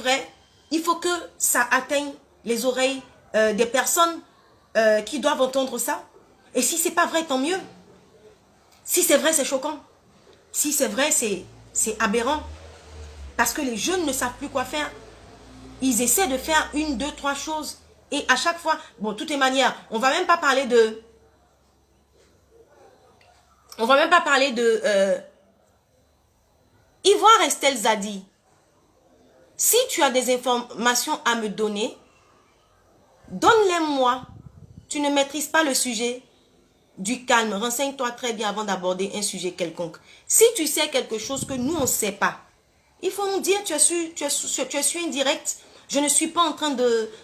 vrai, il faut que ça atteigne les oreilles des personnes qui doivent entendre ça. Et si c'est pas vrai, tant mieux. Si c'est vrai, c'est choquant. Si c'est vrai, c'est aberrant. Parce que les jeunes ne savent plus quoi faire. Ils essaient de faire une, deux, trois choses. Et à chaque fois, bon, de toutes les manières, on va même pas parler de... On va même pas parler de... Ivoire Estelle Zadi. Si tu as des informations à me donner, donne-les-moi. Tu ne maîtrises pas le sujet. Du calme, renseigne-toi très bien avant d'aborder un sujet quelconque. Si tu sais quelque chose que nous, on ne sait pas, il faut nous dire, tu es sur indirect. Je ne suis pas en train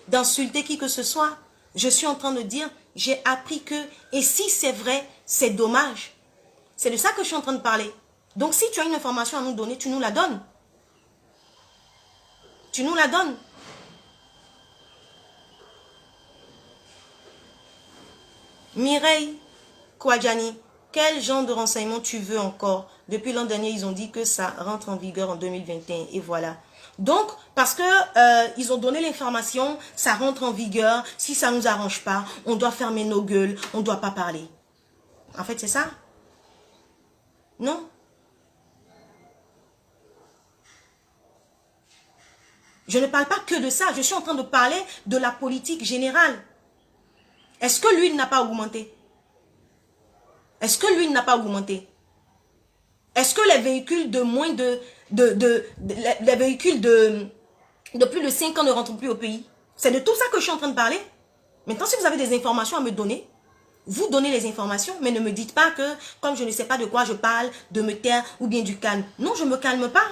d'insulter qui que ce soit. Je suis en train de dire, j'ai appris que, et si c'est vrai, c'est dommage. C'est de ça que je suis en train de parler. Donc si tu as une information à nous donner, tu nous la donnes. Tu nous la donnes. Mireille Kouadjani, quel genre de renseignement tu veux encore? Depuis l'an dernier, ils ont dit que ça rentre en vigueur en 2021 et voilà. Donc, parce que ils ont donné l'information, ça rentre en vigueur, si ça ne nous arrange pas, on doit fermer nos gueules, on ne doit pas parler. En fait, c'est ça? Non? Je ne parle pas que de ça, je suis en train de parler de la politique générale. Est-ce que l'huile n'a pas augmenté? Est-ce que l'huile n'a pas augmenté? Est-ce que les véhicules de moins les véhicules de plus de 5 ans ne rentrent plus au pays? C'est de tout ça que je suis en train de parler. Maintenant, si vous avez des informations à me donner, vous donnez les informations, mais ne me dites pas que, comme je ne sais pas de quoi je parle, de me taire ou bien du calme. Non, je ne me calme pas.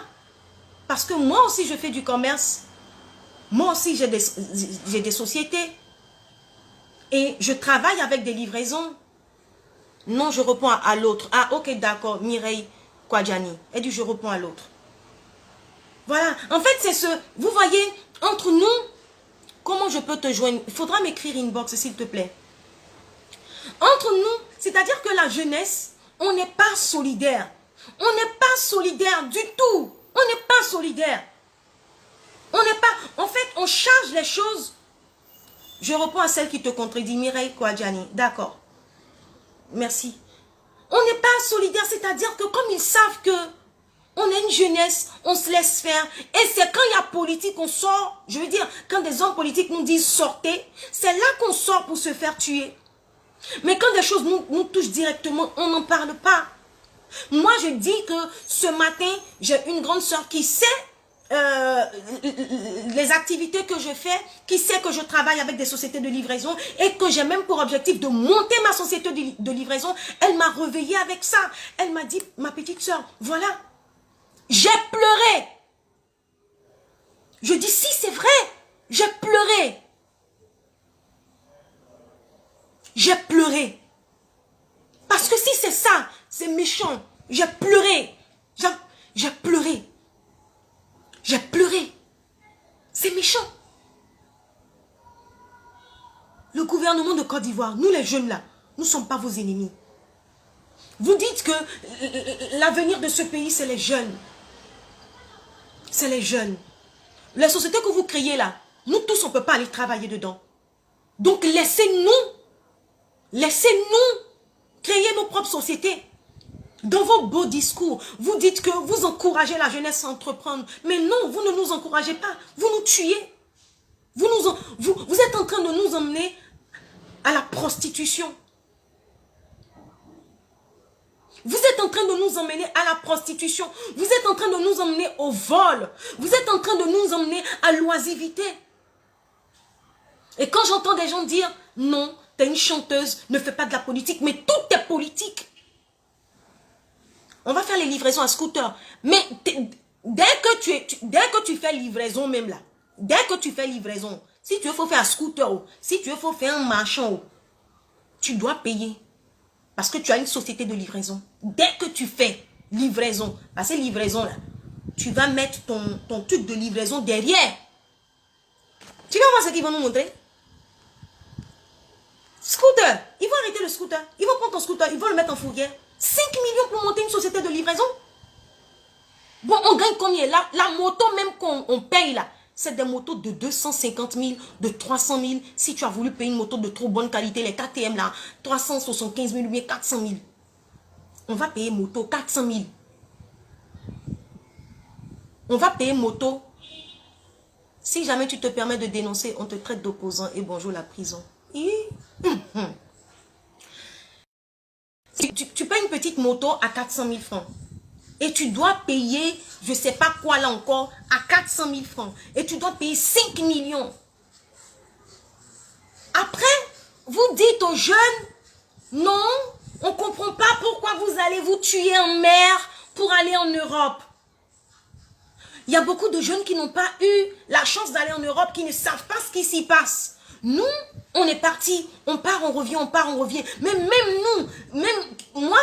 Parce que moi aussi, je fais du commerce. Moi aussi, j'ai des sociétés. Et je travaille avec des livraisons. Non, je réponds à l'autre. Ah, ok, d'accord, Mireille Kouadjani. Elle dit, je réponds à l'autre. Voilà. En fait, c'est ce... Vous voyez, entre nous, comment je peux te joindre? Il faudra m'écrire inbox, s'il te plaît. Entre nous, c'est-à-dire que la jeunesse, on n'est pas solidaire. On n'est pas solidaire du tout. On n'est pas solidaire. On n'est pas... En fait, on charge les choses. Je réponds à celle qui te contredit, Mireille Kouadjani. D'accord. Merci. On n'est pas solidaire, c'est-à-dire que comme ils savent que on est une jeunesse, on se laisse faire. Et c'est quand il y a politique, on sort. Je veux dire, quand des hommes politiques nous disent sortez, c'est là qu'on sort pour se faire tuer. Mais quand des choses nous touchent directement, on n'en parle pas. Moi, je dis que ce matin, j'ai une grande sœur qui sait les activités que je fais, qui sait que je travaille avec des sociétés de livraison et que j'ai même pour objectif de monter ma société de livraison. Elle m'a réveillée avec ça. Elle m'a dit, ma petite sœur, voilà, j'ai pleuré. Je dis, si c'est vrai, j'ai pleuré. J'ai pleuré. Parce que si c'est ça, c'est méchant. J'ai pleuré. J'ai pleuré. J'ai pleuré. C'est méchant. Le gouvernement de Côte d'Ivoire, nous les jeunes là, nous ne sommes pas vos ennemis. Vous dites que l'avenir de ce pays, c'est les jeunes. C'est les jeunes. Les sociétés que vous créez là, nous tous, on ne peut pas aller travailler dedans. Donc laissez-nous créer nos propres sociétés. Dans vos beaux discours, vous dites que vous encouragez la jeunesse à entreprendre. Mais non, vous ne nous encouragez pas. Vous nous tuez. Vous êtes en train de nous emmener à la prostitution. Vous êtes en train de nous emmener à la prostitution. Vous êtes en train de nous emmener au vol. Vous êtes en train de nous emmener à l'oisiveté. Et quand j'entends des gens dire, non, t'es une chanteuse, ne fais pas de la politique, mais tout est politique. On va faire les livraisons à scooter. Mais dès que tu fais livraison même là, dès que tu fais livraison, si tu veux faut faire un scooter, si tu veux faut faire un marchand, tu dois payer. Parce que tu as une société de livraison. Dès que tu fais livraison, parce que livraison là, tu vas mettre ton truc de livraison derrière. Tu vas voir ce qu'ils vont nous montrer. Scooter, ils vont arrêter le scooter. Ils vont prendre ton scooter, ils vont le mettre en fourrière. 5 millions pour monter une société de livraison. Bon, on gagne combien? La moto même qu'on paye là, C'est des motos de 250 000, de 300 000. Si tu as voulu payer une moto de trop bonne qualité, les KTM là, 375 000 ou bien 400 000. On va payer moto 400 000. On va payer moto. Si jamais tu te permets de dénoncer, on te traite d'opposant et bonjour la prison. Tu payes une petite moto à 400 000 francs. Et tu dois payer, je ne sais pas quoi là encore, à 400 000 francs. Et tu dois payer 5 millions. Après, vous dites aux jeunes, non, on ne comprend pas pourquoi vous allez vous tuer en mer pour aller en Europe. Il y a beaucoup de jeunes qui n'ont pas eu la chance d'aller en Europe, qui ne savent pas ce qui s'y passe. Nous, on est partis, on part, on revient, on part, on revient. Mais même nous, même moi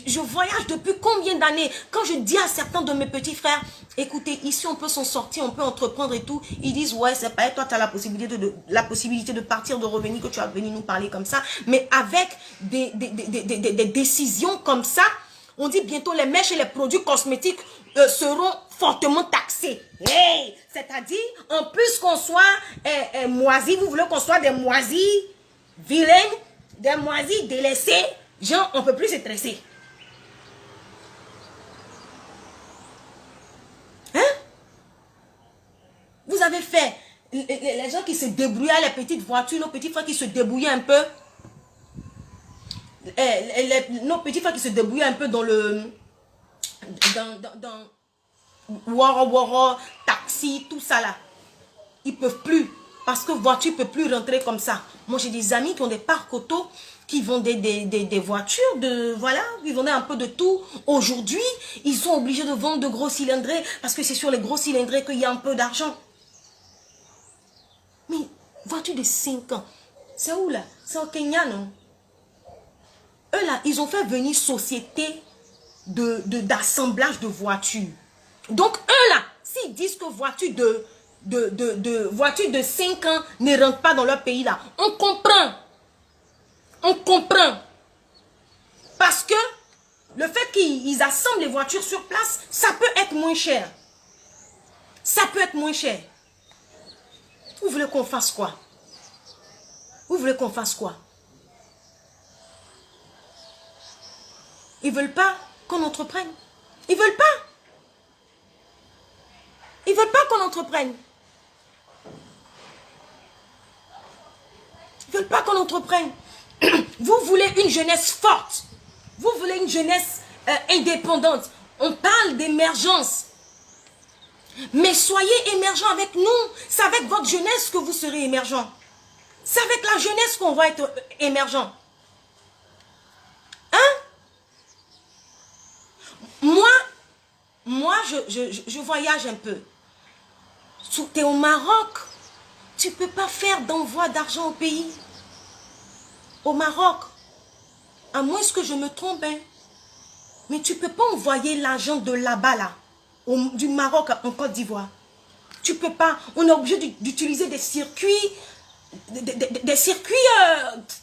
je voyage depuis combien d'années, quand je dis à certains de mes petits frères, écoutez, ici on peut s'en sortir, on peut entreprendre et tout, ils disent, ouais, c'est pas toi, tu as la possibilité de partir, de revenir, que tu vas venir nous parler comme ça. Mais avec des décisions comme ça, on dit bientôt les mèches et les produits cosmétiques seront fortement taxés. Hey, c'est-à-dire, en plus qu'on soit moisis, vous voulez qu'on soit des moisis vilaines, des moisis délaissés, genre, on ne peut plus se stresser. Hein? Vous avez fait, les gens qui se débrouillaient, les petites voitures, nos petits frères qui se débrouillaient un peu, nos petits frères qui se débrouillaient un peu dans le... Wara, taxi, tout ça là. Ils peuvent plus. Parce que voiture ne peut plus rentrer comme ça. Moi, j'ai des amis qui ont des parcs auto, qui vendaient des voitures, voilà, ils vendaient un peu de tout. Aujourd'hui, ils sont obligés de vendre de gros cylindrés parce que c'est sur les gros cylindrés qu'il y a un peu d'argent. Mais, voiture de 5 ans, c'est où là? C'est au Kenya, non? Eux là, ils ont fait venir société d'assemblage de voitures. Donc, eux là, s'ils disent que voiture de 5 ans ne rentre pas dans leur pays là, on comprend. On comprend. Parce que le fait qu'ils assemblent les voitures sur place, ça peut être moins cher. Ça peut être moins cher. Vous voulez qu'on fasse quoi? Vous voulez qu'on fasse quoi? Ils veulent pas qu'on entreprenne. Ils veulent pas. Ils veulent pas qu'on entreprenne. Ils veulent pas qu'on entreprenne. Vous voulez une jeunesse forte. Vous voulez une jeunesse indépendante. On parle d'émergence. Mais soyez émergents avec nous. C'est avec votre jeunesse que vous serez émergents. C'est avec la jeunesse qu'on va être émergents. Hein? Moi, je voyage un peu. Tu es au Maroc. Tu ne peux pas faire d'envoi d'argent au pays. Au Maroc. À moins que je me trompe. Hein. Mais tu ne peux pas envoyer l'argent de là-bas, là. Du Maroc en Côte d'Ivoire. Tu ne peux pas. On est obligé d'utiliser des circuits. Des circuits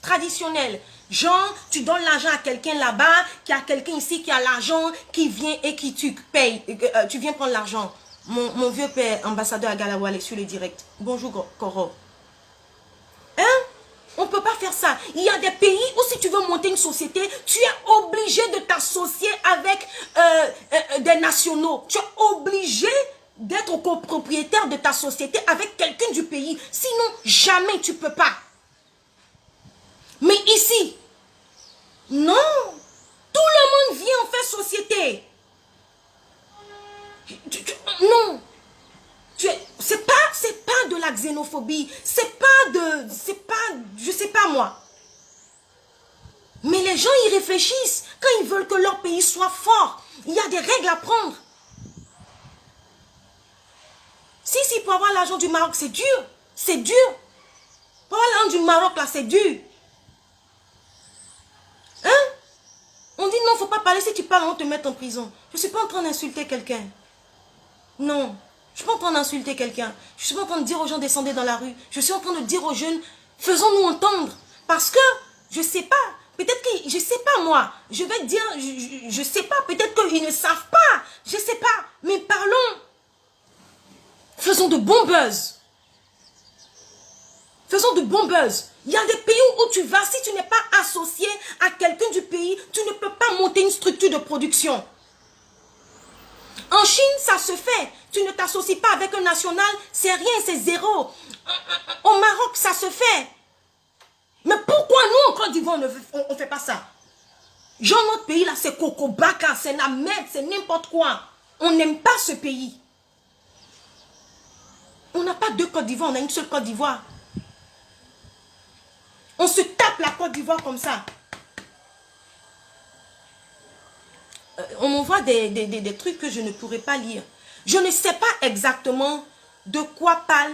traditionnels. Genre, tu donnes l'argent à quelqu'un là-bas, qu'il y a quelqu'un ici qui a l'argent, qui vient et qui tu payes. Tu viens prendre l'argent. Mon vieux père, ambassadeur à Galawale, sur le direct. Bonjour, Koro. Hein? On ne peut pas faire ça. Il y a des pays où si tu veux monter une société, tu es obligé de t'associer avec des nationaux. Tu es obligé d'être copropriétaire de ta société avec quelqu'un du pays. Sinon, jamais tu ne peux pas. Mais ici, non. Tout le monde vient, on fait société. Non. C'est pas de la xénophobie. C'est pas, je sais pas moi. Mais les gens, ils réfléchissent. Quand ils veulent que leur pays soit fort, il y a des règles à prendre. Si, pour avoir l'argent du Maroc, c'est dur. C'est dur. Pour avoir l'argent du Maroc, là, c'est dur. Hein? On dit non, il ne faut pas parler. Si tu parles, on te met en prison. Je ne suis pas en train d'insulter quelqu'un. Non. Je ne suis pas en train d'insulter quelqu'un. Je ne suis pas en train de dire aux gens descendez dans la rue. Je suis en train de dire aux jeunes, faisons-nous entendre. Parce que, je ne sais pas. Peut-être que, je ne sais pas moi. Je vais te dire, je ne sais pas. Peut-être qu'ils ne savent pas. Je ne sais pas. Mais parlons. Faisons de bons buzz. Faisons de bons buzz. Il y a des pays où tu vas, si tu n'es pas associé à quelqu'un du pays, tu ne peux pas monter une structure de production. En Chine, ça se fait. Tu ne t'associes pas avec un national, c'est rien, c'est zéro. Au Maroc, ça se fait. Mais pourquoi nous, en Côte d'Ivoire, on ne fait pas ça? Genre, notre pays, là, c'est Coco Baka, c'est la merde, c'est n'importe quoi. On n'aime pas ce pays. On n'a pas deux Côte d'Ivoire, on a une seule Côte d'Ivoire. On se tape la Côte d'Ivoire comme ça. On m'envoie des trucs que je ne pourrais pas lire. Je ne sais pas exactement de quoi parle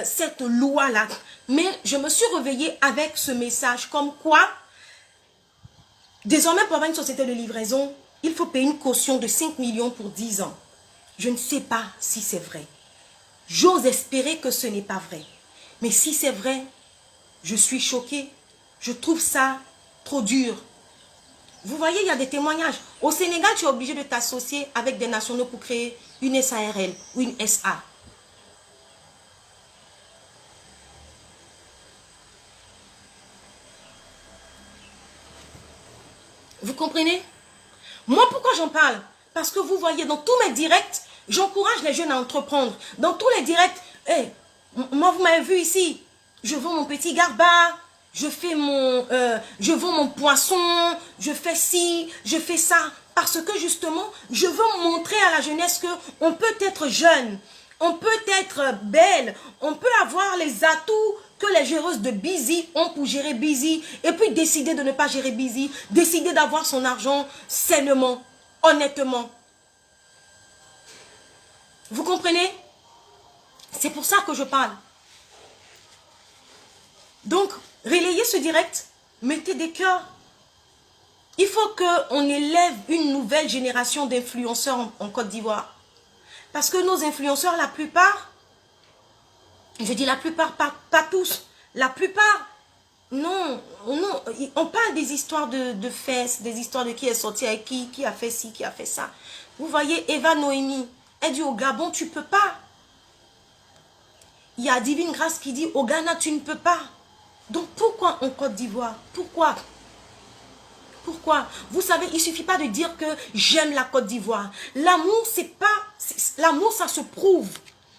cette loi-là. Mais je me suis réveillée avec ce message comme quoi, désormais pour avoir une société de livraison, il faut payer une caution de 5 millions pour 10 ans. Je ne sais pas si c'est vrai. J'ose espérer que ce n'est pas vrai. Mais si c'est vrai, je suis choquée. Je trouve ça trop dur. Vous voyez, il y a des témoignages. Au Sénégal, tu es obligé de t'associer avec des nationaux pour créer une SARL ou une SA. Vous comprenez? Moi, pourquoi j'en parle? Parce que vous voyez, dans tous mes directs, j'encourage les jeunes à entreprendre. Dans tous les directs, hey, moi, vous m'avez vu ici, je vends mon petit garba, je vends mon poisson, je fais ci, je fais ça. Parce que justement, je veux montrer à la jeunesse qu'on peut être jeune, on peut être belle, on peut avoir les atouts que les géreuses de Busy ont pour gérer Busy, et puis décider de ne pas gérer Busy, décider d'avoir son argent sainement, honnêtement. Vous comprenez? C'est pour ça que je parle. Donc, relayez ce direct, mettez des cœurs. Il faut qu'on élève une nouvelle génération d'influenceurs en Côte d'Ivoire. Parce que nos influenceurs, la plupart, je dis la plupart, pas tous, la plupart, non, on parle des histoires de fesses, des histoires de qui est sorti avec qui a fait ci, qui a fait ça. Vous voyez, Eva Noémie, elle dit au Gabon, tu ne peux pas. Il y a Divine Grâce qui dit, au Ghana, tu ne peux pas. Donc pourquoi en Côte d'Ivoire? Pourquoi? Pourquoi? Vous savez, il ne suffit pas de dire que j'aime la Côte d'Ivoire. L'amour, c'est pas... L'amour, ça se prouve.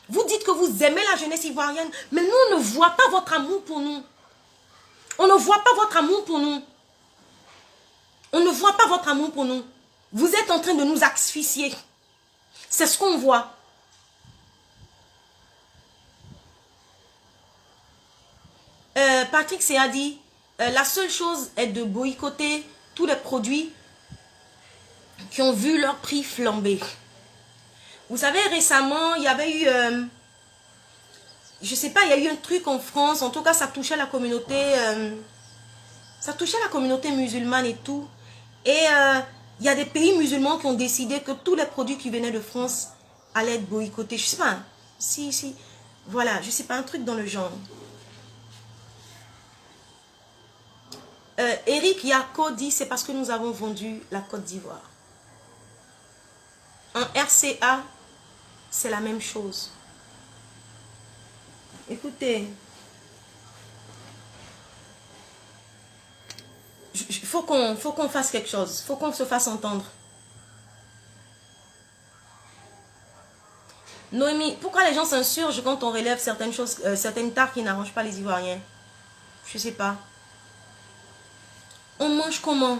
Vous dites que vous aimez la jeunesse ivoirienne, mais nous, on ne voit pas votre amour pour nous. On ne voit pas votre amour pour nous. On ne voit pas votre amour pour nous. Vous êtes en train de nous asphyxier. C'est ce qu'on voit. Patrick Sea dit, la seule chose est de boycotter tous les produits qui ont vu leur prix flamber. Vous savez, récemment, il y avait eu, je sais pas, il y a eu un truc en France, en tout cas, ça touchait la communauté musulmane et tout. Et il y a des pays musulmans qui ont décidé que tous les produits qui venaient de France allaient être boycottés. Je sais pas, voilà, je sais pas, un truc dans le genre. Eric Yako dit, c'est parce que nous avons vendu la Côte d'Ivoire. En RCA, c'est la même chose. Écoutez, il faut qu'on fasse quelque chose. Il faut qu'on se fasse entendre. Noémie, pourquoi les gens s'insurgent quand on relève certaines choses, certaines tares qui n'arrangent pas les Ivoiriens? Je ne sais pas. On mange comment?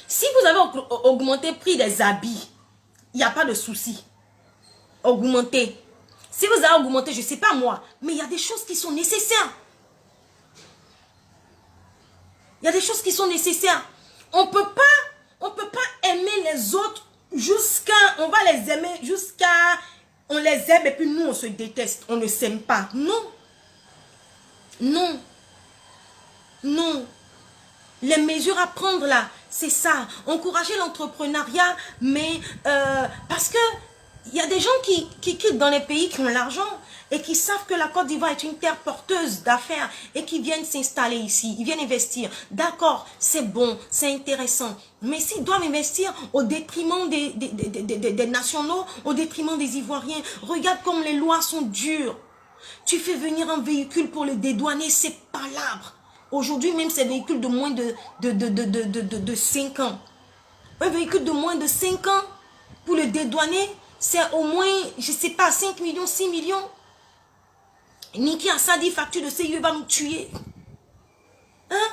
Si vous avez augmenté le prix des habits, il n'y a pas de souci. Augmenter. Si vous avez augmenté, je ne sais pas moi, mais il y a des choses qui sont nécessaires. Il y a des choses qui sont nécessaires. On peut pas aimer les autres jusqu'à, on va les aimer jusqu'à, on les aime et puis nous on se déteste, on ne s'aime pas. Non. Non. Non. Les mesures à prendre là, c'est ça. Encourager l'entrepreneuriat, mais parce que il y a des gens qui quittent dans les pays qui ont l'argent. et qui savent que la Côte d'Ivoire est une terre porteuse d'affaires et qui viennent s'installer ici, ils viennent investir. D'accord, c'est bon, c'est intéressant. Mais s'ils doivent investir au détriment des nationaux, au détriment des Ivoiriens, regarde comme les lois sont dures. Tu fais venir un véhicule pour le dédouaner, c'est palabre. Aujourd'hui, même ces véhicules de moins de 5 ans. Un véhicule de moins de 5 ans, pour le dédouaner, c'est au moins, je ne sais pas, 5 millions, 6 millions. Niki Assadi, facture de CIE va nous tuer. Hein?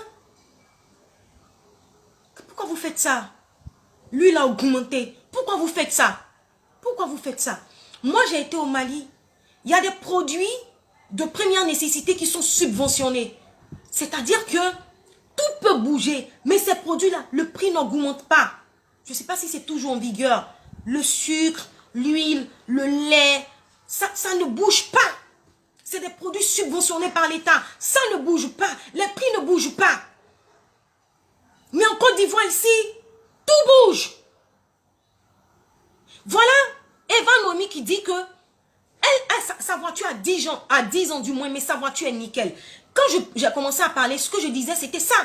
Pourquoi vous faites ça? Lui, il a augmenté. Pourquoi vous faites ça? Pourquoi vous faites ça? Moi, j'ai été au Mali. Il y a des produits de première nécessité qui sont subventionnés. C'est-à-dire que tout peut bouger. Mais ces produits-là, le prix n'augmente pas. Je ne sais pas si c'est toujours en vigueur. Le sucre, l'huile, le lait, ça ne bouge pas. C'est des produits subventionnés par l'État. Ça ne bouge pas. Les prix ne bougent pas. Mais en Côte d'Ivoire, ici, tout bouge. Voilà Eva Nomi qui dit que sa voiture a 10 ans du moins, mais sa voiture est nickel. Quand j'ai commencé à parler, ce que je disais, c'était ça.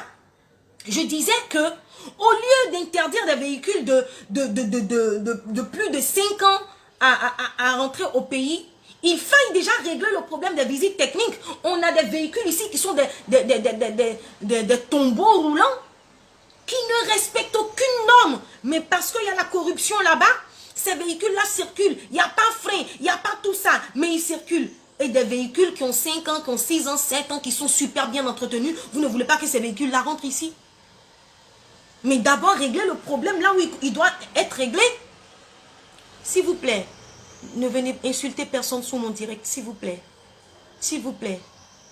Je disais que au lieu d'interdire des véhicules de plus de 5 ans à rentrer au pays, il faille déjà régler le problème des visites techniques. On a des véhicules ici qui sont des tombeaux roulants qui ne respectent aucune norme. Mais parce qu'il y a la corruption là-bas, ces véhicules-là circulent. Il n'y a pas frein, il n'y a pas tout ça, mais ils circulent. Et des véhicules qui ont 5 ans, qui ont 6 ans, 7 ans, qui sont super bien entretenus, vous ne voulez pas que ces véhicules-là rentrent ici? Mais d'abord, régler le problème là où il doit être réglé. S'il vous plaît, ne venez insulter personne sous mon direct, s'il vous plaît. S'il vous plaît.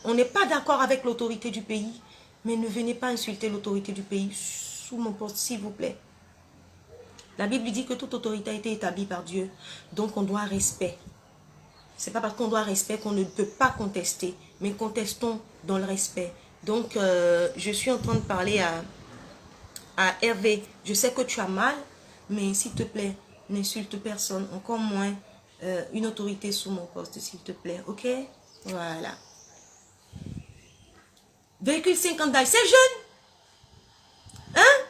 On n'est pas d'accord avec l'autorité du pays, mais ne venez pas insulter l'autorité du pays sous mon poste, s'il vous plaît. La Bible dit que toute autorité a été établie par Dieu. Donc on doit respect. C'est pas parce qu'on doit respect qu'on ne peut pas contester. Mais contestons dans le respect. Donc je suis en train de parler à Hervé. Je sais que tu as mal. Mais s'il te plaît, n'insulte personne. Encore moins une autorité sous mon poste, s'il te plaît. Ok? Voilà. Véhicule 50 d'âge, c'est jeune. Hein?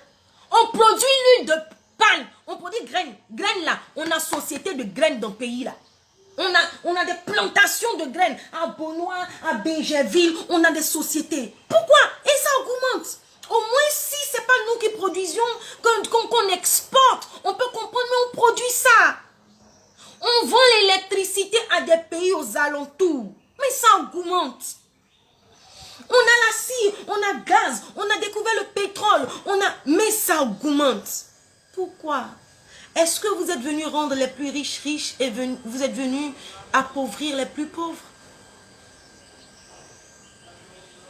On produit l'huile de palme. On produit graines. Graines là. On a société de graines dans le pays là. On a des plantations de graines. À Beaunois, à Bégerville, on a des sociétés. Pourquoi? Et ça augmente. Au moins si c'est pas nous qui produisions, qu'on exporte, on peut comprendre, mais on produit ça. On vend l'électricité à des pays aux alentours. Mais ça augmente. On a la cire, on a gaz, on a découvert le pétrole, mais ça augmente. Pourquoi? Est-ce que vous êtes venus rendre les plus riches riches et vous êtes venus appauvrir les plus pauvres?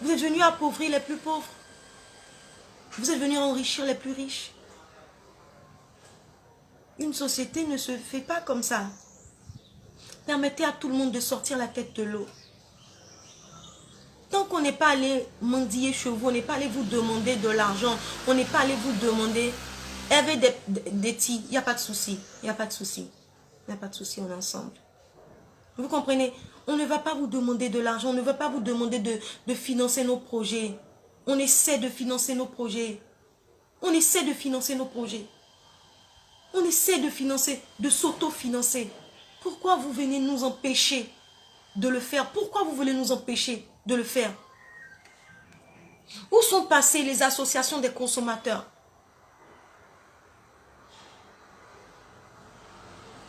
Vous êtes venus appauvrir les plus pauvres. Vous êtes venus enrichir les plus riches. Une société ne se fait pas comme ça. Permettez à tout le monde de sortir la tête de l'eau. Tant qu'on n'est pas allé mendier chez vous, on n'est pas allé vous demander de l'argent, on n'est pas allé vous demander, avec des petits, il n'y a pas de souci, il n'y a pas de souci, il n'y a pas de souci, on est ensemble. Vous comprenez? On ne va pas vous demander de l'argent, on ne va pas vous demander de financer nos projets. On essaie de financer nos projets. On essaie de financer nos projets. On essaie de financer, de s'auto-financer. Pourquoi vous venez nous empêcher de le faire? Pourquoi vous voulez nous empêcher de le faire? Où sont passées les associations des consommateurs?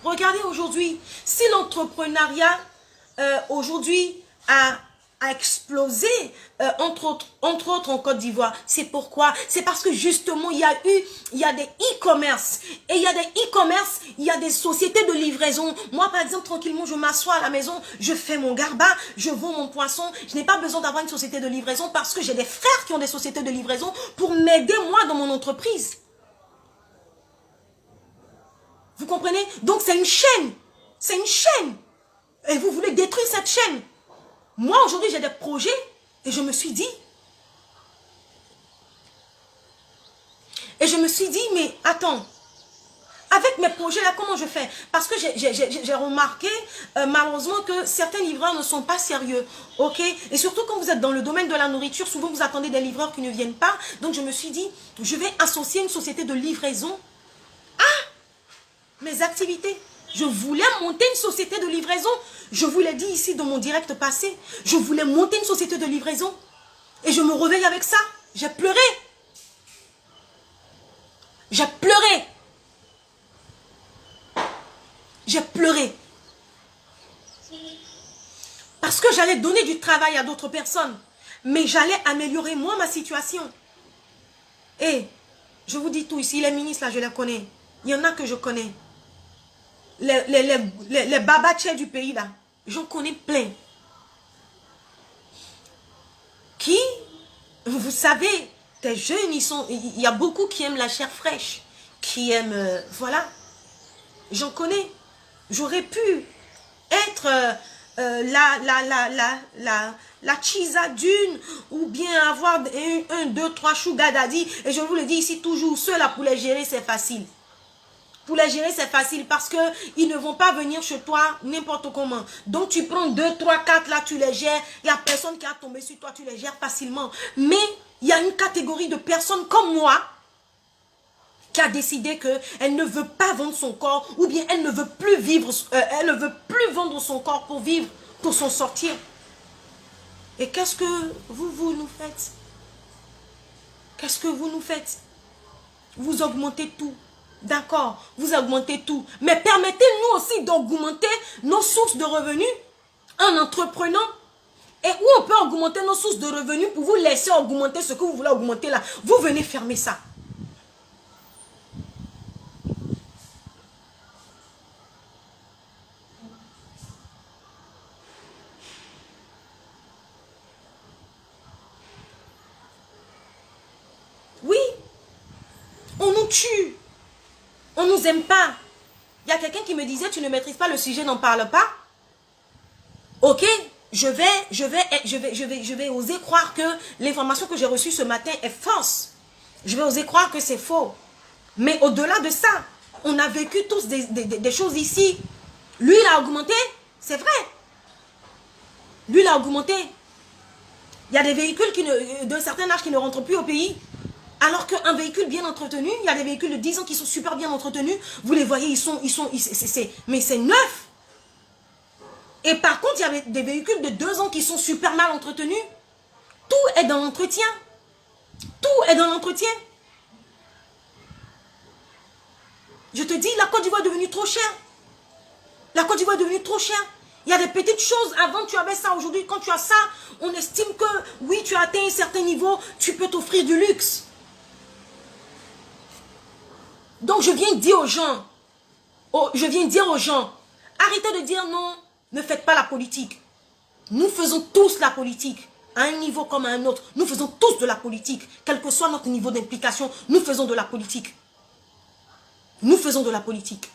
Regardez aujourd'hui, si l'entrepreneuriat aujourd'hui a explosé, entre autres en Côte d'Ivoire, c'est pourquoi? C'est parce que justement, il y a des e-commerce. Et il y a des e-commerce, il y a des sociétés de livraison. Moi, par exemple, tranquillement, je m'assois à la maison, je fais mon garba, je vends mon poisson. Je n'ai pas besoin d'avoir une société de livraison parce que j'ai des frères qui ont des sociétés de livraison pour m'aider, moi, dans mon entreprise. Vous comprenez? Donc, c'est une chaîne. C'est une chaîne. Et vous voulez détruire cette chaîne. Moi, aujourd'hui, j'ai des projets et je me suis dit, mais attends, Avec mes projets là, comment je fais? Parce que j'ai remarqué malheureusement que certains livreurs ne sont pas sérieux, ok? Et surtout quand vous êtes dans le domaine de la nourriture, souvent vous attendez des livreurs qui ne viennent pas. Donc je me suis dit, je vais associer une société de livraison à mes activités. Je voulais monter une société de livraison. Je vous l'ai dit ici dans mon direct passé. Je voulais monter une société de livraison. Et je me réveille avec ça. J'ai pleuré. J'ai pleuré. J'ai pleuré. Parce que j'allais donner du travail à d'autres personnes. Mais j'allais améliorer moi ma situation. Et je vous dis tout ici, les ministres là, je les connais. Il y en a que je connais. Les babachers du pays là, j'en connais plein. Qui, vous savez, des jeunes, il y a beaucoup qui aiment la chair fraîche. Qui aiment, voilà. J'en connais. J'aurais pu être la chisa d'une, ou bien avoir un, deux, trois sugar daddy. Et je vous le dis ici toujours, ceux-là pour les gérer, c'est facile. Pour les gérer, c'est facile parce que ils ne vont pas venir chez toi n'importe comment. Donc, tu prends 2, 3, 4, là, tu les gères. Il n'y a personne qui a tombé sur toi, tu les gères facilement. Mais, il y a une catégorie de personnes comme moi qui a décidé qu'elle ne veut pas vendre son corps ou bien elle ne veut plus vivre, elle ne veut plus vendre son corps pour vivre, pour s'en sortir. Et qu'est-ce que vous nous faites? Qu'est-ce que vous nous faites? Vous augmentez tout. D'accord, vous augmentez tout. Mais permettez-nous aussi d'augmenter nos sources de revenus en entreprenant. Et où on peut augmenter nos sources de revenus pour vous laisser augmenter ce que vous voulez augmenter là. Vous venez fermer ça. Oui, on nous tue. On ne nous aime pas. Il y a quelqu'un qui me disait, tu ne maîtrises pas le sujet, n'en parle pas. Ok, je vais oser croire que l'information que j'ai reçue ce matin est fausse. Je vais oser croire que c'est faux. Mais au-delà de ça, on a vécu tous des choses ici. Lui, il a augmenté, c'est vrai. Lui, il a augmenté. Il y a des véhicules d'un certain âge qui ne rentrent plus au pays. Alors qu'un véhicule bien entretenu, il y a des véhicules de 10 ans qui sont super bien entretenus. Vous les voyez, mais c'est neuf. Et par contre, il y a des véhicules de 2 ans qui sont super mal entretenus. Tout est dans l'entretien. Tout est dans l'entretien. Je te dis, la Côte d'Ivoire est devenue trop chère. La Côte d'Ivoire est devenue trop chère. Il y a des petites choses. Avant, tu avais ça. Aujourd'hui, quand tu as ça, on estime que, oui, tu as atteint un certain niveau, tu peux t'offrir du luxe. Donc, je viens dire aux gens, arrêtez de dire non, ne faites pas la politique. Nous faisons tous la politique, à un niveau comme à un autre. Nous faisons tous de la politique, quel que soit notre niveau d'implication, nous faisons de la politique. Nous faisons de la politique.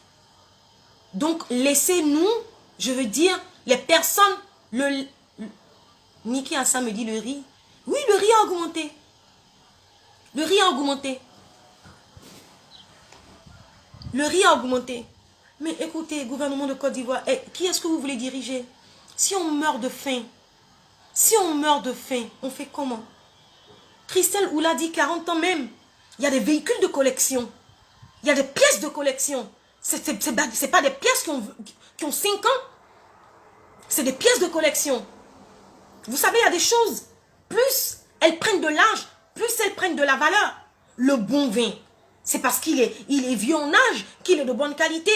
Donc, laissez-nous, je veux dire, les personnes, Niki Assa me dit le riz. Oui, le riz a augmenté. Le riz a augmenté. Le riz a augmenté. Mais écoutez, gouvernement de Côte d'Ivoire, qui est-ce que vous voulez diriger? Si on meurt de faim, on fait comment? Christelle Oula dit 40 ans même. Il y a des véhicules de collection. Il y a des pièces de collection. C'est pas des pièces qui ont 5 ans. C'est des pièces de collection. Vous savez, il y a des choses, plus elles prennent de l'âge, plus elles prennent de la valeur. Le bon vin, c'est parce qu'il est vieux en âge qu'il est de bonne qualité.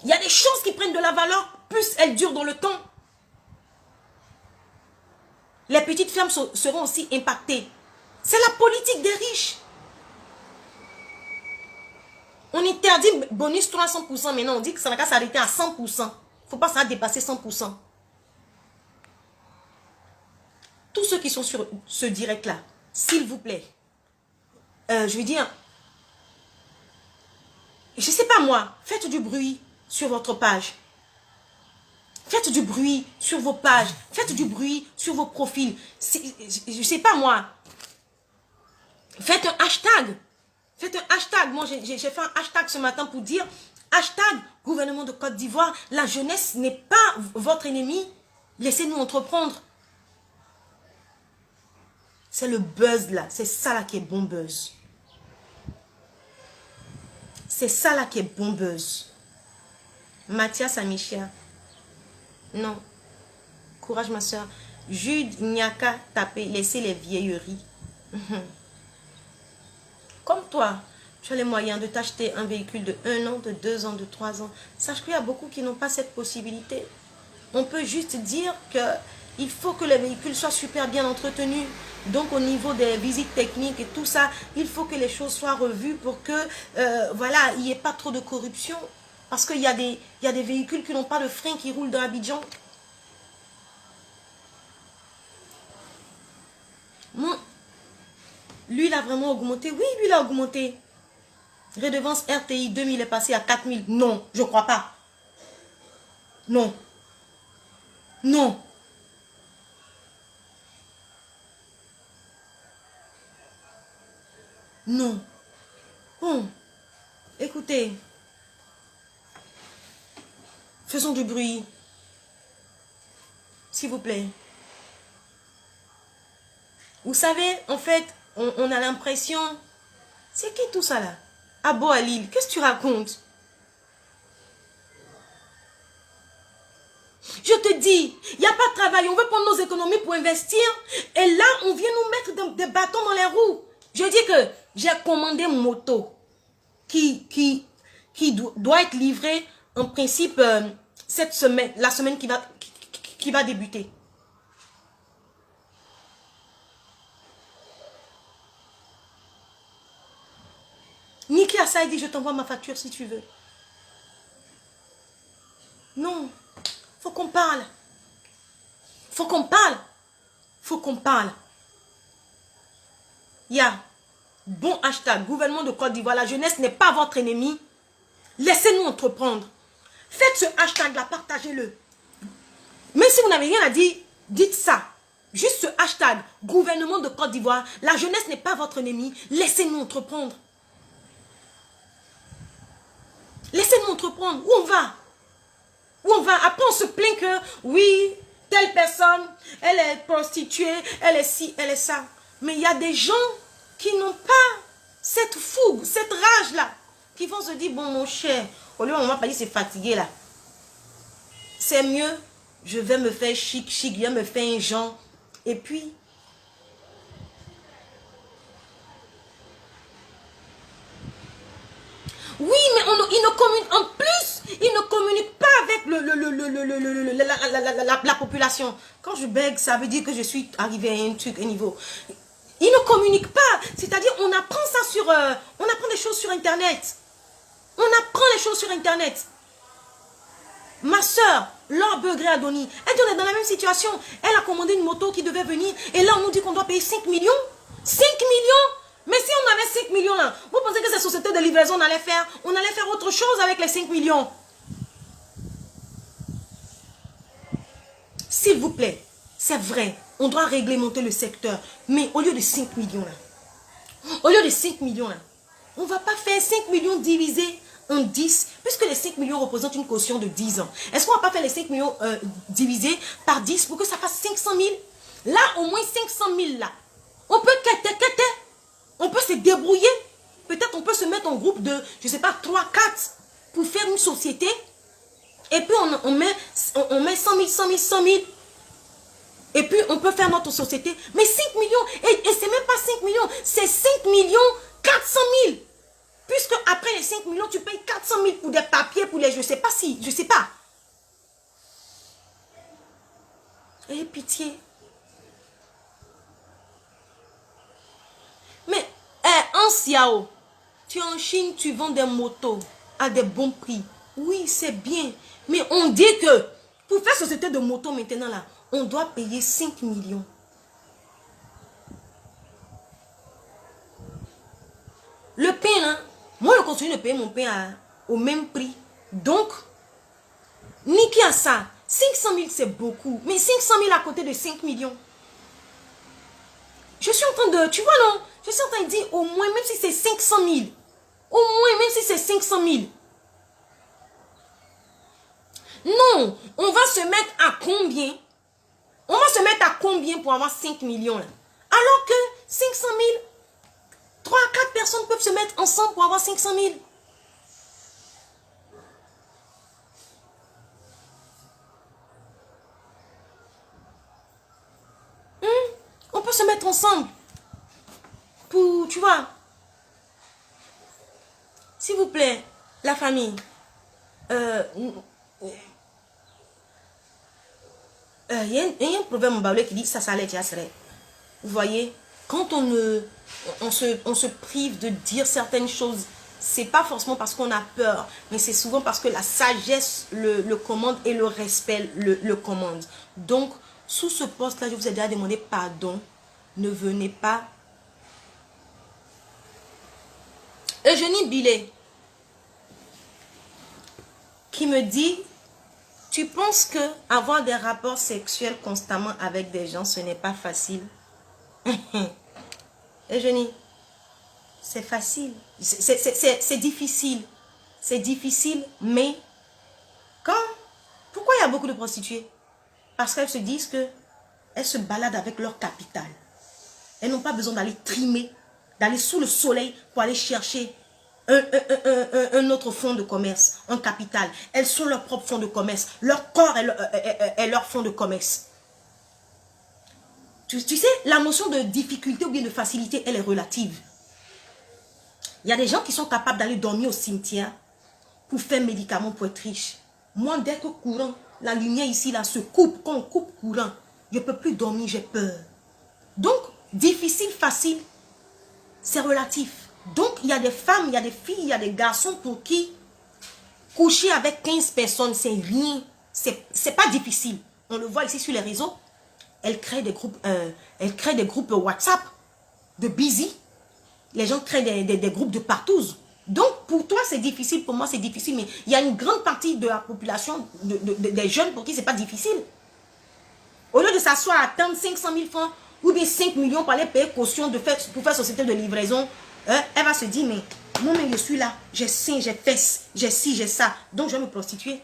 Il y a des choses qui prennent de la valeur, plus elles durent dans le temps. Les petites fermes seront aussi impactées. C'est la politique des riches. On interdit bonus 300%, maintenant on dit que ça n'a qu'à s'arrêter à 100%. Il ne faut pas ça dépasser 100%. Tous ceux qui sont sur ce direct-là, s'il vous plaît, je veux dire, je ne sais pas moi, faites du bruit sur votre page. Faites du bruit sur vos pages. Faites du bruit sur vos profils. Je ne sais pas moi. Faites un hashtag. Faites un hashtag. Moi, j'ai fait un hashtag ce matin pour dire hashtag gouvernement de Côte d'Ivoire. La jeunesse n'est pas votre ennemi. Laissez-nous entreprendre. C'est le buzz là. C'est ça là qui est bon buzz. C'est ça là qui est bon buzz. Mathias Amichia. Non. Courage ma soeur. Jude Nyaka taper. Laissez les vieilleries. Comme toi, tu as les moyens de t'acheter un véhicule de 1 an, de 2 ans, de 3 ans. Sache qu'il y a beaucoup qui n'ont pas cette possibilité. On peut juste dire qu'il faut que les véhicules soient super bien entretenus. Donc au niveau des visites techniques et tout ça, il faut que les choses soient revues pour que, voilà, il n'y ait pas trop de corruption. Parce qu'il y a des véhicules qui n'ont pas de frein qui roulent dans Abidjan. Moi, lui, il a vraiment augmenté. Oui, lui, il a augmenté. Redevance RTI 2000 est passé à 4000. Non, je ne crois pas. Non. Non. Non. Bon. Écoutez. Faisons du bruit. S'il vous plaît. Vous savez, en fait, on a l'impression... C'est qui tout ça là? Abo Alil, qu'est-ce que tu racontes? Je te dis, il n'y a pas de travail, on veut prendre nos économies pour investir. Et là, on vient nous mettre des bâtons dans les roues. Je dis que j'ai commandé une moto qui doit être livrée en principe cette semaine, la semaine qui va débuter. Niki Assa dit, je t'envoie ma facture si tu veux. Non, faut qu'on parle. Faut qu'on parle. Faut qu'on parle. Il y a bon hashtag, gouvernement de Côte d'Ivoire, la jeunesse n'est pas votre ennemi. Laissez-nous entreprendre. Faites ce hashtag-là, partagez-le. Même si vous n'avez rien à dire, dites ça. Juste ce hashtag, gouvernement de Côte d'Ivoire, la jeunesse n'est pas votre ennemi. Laissez-nous entreprendre. Laissez-nous entreprendre. Où on va? Où on va? Après, on se plaint que, oui, telle personne, elle est prostituée, elle est ci, elle est ça. Mais il y a des gens qui n'ont pas cette fougue, cette rage-là, qui vont se dire, bon, mon cher, au lieu où on va pas dire c'est fatigué là. C'est mieux, je vais me faire chic, je vais me faire un genre. Et puis, oui, mais il ne communique, en plus, il ne communique pas avec la population. Quand je bègue, ça veut dire que je suis arrivé à un truc, un niveau. Il ne communique pas. C'est-à-dire, on apprend ça sur... on apprend des choses sur Internet. On apprend les choses sur Internet. Ma soeur, Laure Begré Adoni, elle est dans la même situation. Elle a commandé une moto qui devait venir. Et là, on nous dit qu'on doit payer 5 millions. 5 millions. Mais si on avait 5 millions là, vous pensez que cette société de livraison, on allait faire autre chose avec les 5 millions? S'il vous plaît, c'est vrai, on doit réglementer le secteur. Mais au lieu de 5 millions là, on ne va pas faire 5 millions divisé en 10, puisque les 5 millions représentent une caution de 10 ans. Est-ce qu'on ne va pas faire les 5 millions divisés par 10 pour que ça fasse 500 000? Là, au moins 500 000 là, on peut on peut se débrouiller. Peut-être on peut se mettre en groupe de, je ne sais pas, 3, 4 pour faire une société. Et puis on met 100 000, 100 000, 100 000. Et puis on peut faire notre société. Mais 5 millions, et c'est même pas 5 millions, c'est 5 millions 400 000. Puisque après les 5 millions, tu payes 400 000 pour des papiers, pour les, je sais pas. Et pitié. Mais, en Siao, tu es en Chine, tu vends des motos à des bons prix. Oui, c'est bien. Mais on dit que pour faire société de motos maintenant là, on doit payer 5 millions. Le pain, hein, moi je continue de payer mon pain au même prix. Donc, Niki a ça. 500 000 c'est beaucoup. Mais 500 000 à côté de 5 millions. Je suis en train de, tu vois non, Je suis en train de dire au moins, même si c'est 500 000. Au moins, même si c'est 500 000. Non, on va se mettre à combien? On va se mettre à combien pour avoir 5 millions là? Alors que 500 000, 3 à 4 personnes peuvent se mettre ensemble pour avoir 500 000. On peut se mettre ensemble pour, tu vois. S'il vous plaît, la famille. Il y a un proverbe baoulé qui dit ça s'allait, ça serait. Vous voyez, quand on se prive de dire certaines choses, c'est pas forcément parce qu'on a peur, mais c'est souvent parce que la sagesse le commande et le respect le commande. Donc, sous ce poste-là, je vous ai déjà demandé pardon. Ne venez pas. Eugénie Billet, qui me dit, tu penses que avoir des rapports sexuels constamment avec des gens, ce n'est pas facile? Eugénie, c'est facile. C'est difficile. C'est difficile, mais pourquoi il y a beaucoup de prostituées? Parce qu'elles se disent que elles se baladent avec leur capital. Elles n'ont pas besoin d'aller trimer, d'aller sous le soleil pour aller chercher un autre fonds de commerce, un capital. Elles sont leur propre fonds de commerce. Leur corps est leur fonds de commerce. Tu sais, la notion de difficulté ou bien de facilité, elle est relative. Il y a des gens qui sont capables d'aller dormir au cimetière pour faire médicaments pour être riches. Moi, dès que courant, la lumière ici, là, se coupe, quand on coupe courant, je ne peux plus dormir, j'ai peur. Donc, difficile, facile, c'est relatif. Donc, il y a des femmes, il y a des filles, il y a des garçons pour qui coucher avec 15 personnes, c'est rien. C'est pas difficile. On le voit ici sur les réseaux. Elle crée des groupes WhatsApp de busy. Les gens créent des groupes de partous. Donc, pour toi, c'est difficile. Pour moi, c'est difficile. Mais il y a une grande partie de la population, des jeunes, pour qui c'est pas difficile. Au lieu de s'asseoir à attendre 500 000 francs ou bien 5 millions pour aller payer caution pour faire société de livraison, elle va se dire, mais moi-même, je suis là. J'ai seins, j'ai fesses, j'ai ci, j'ai ça. Donc, je vais me prostituer.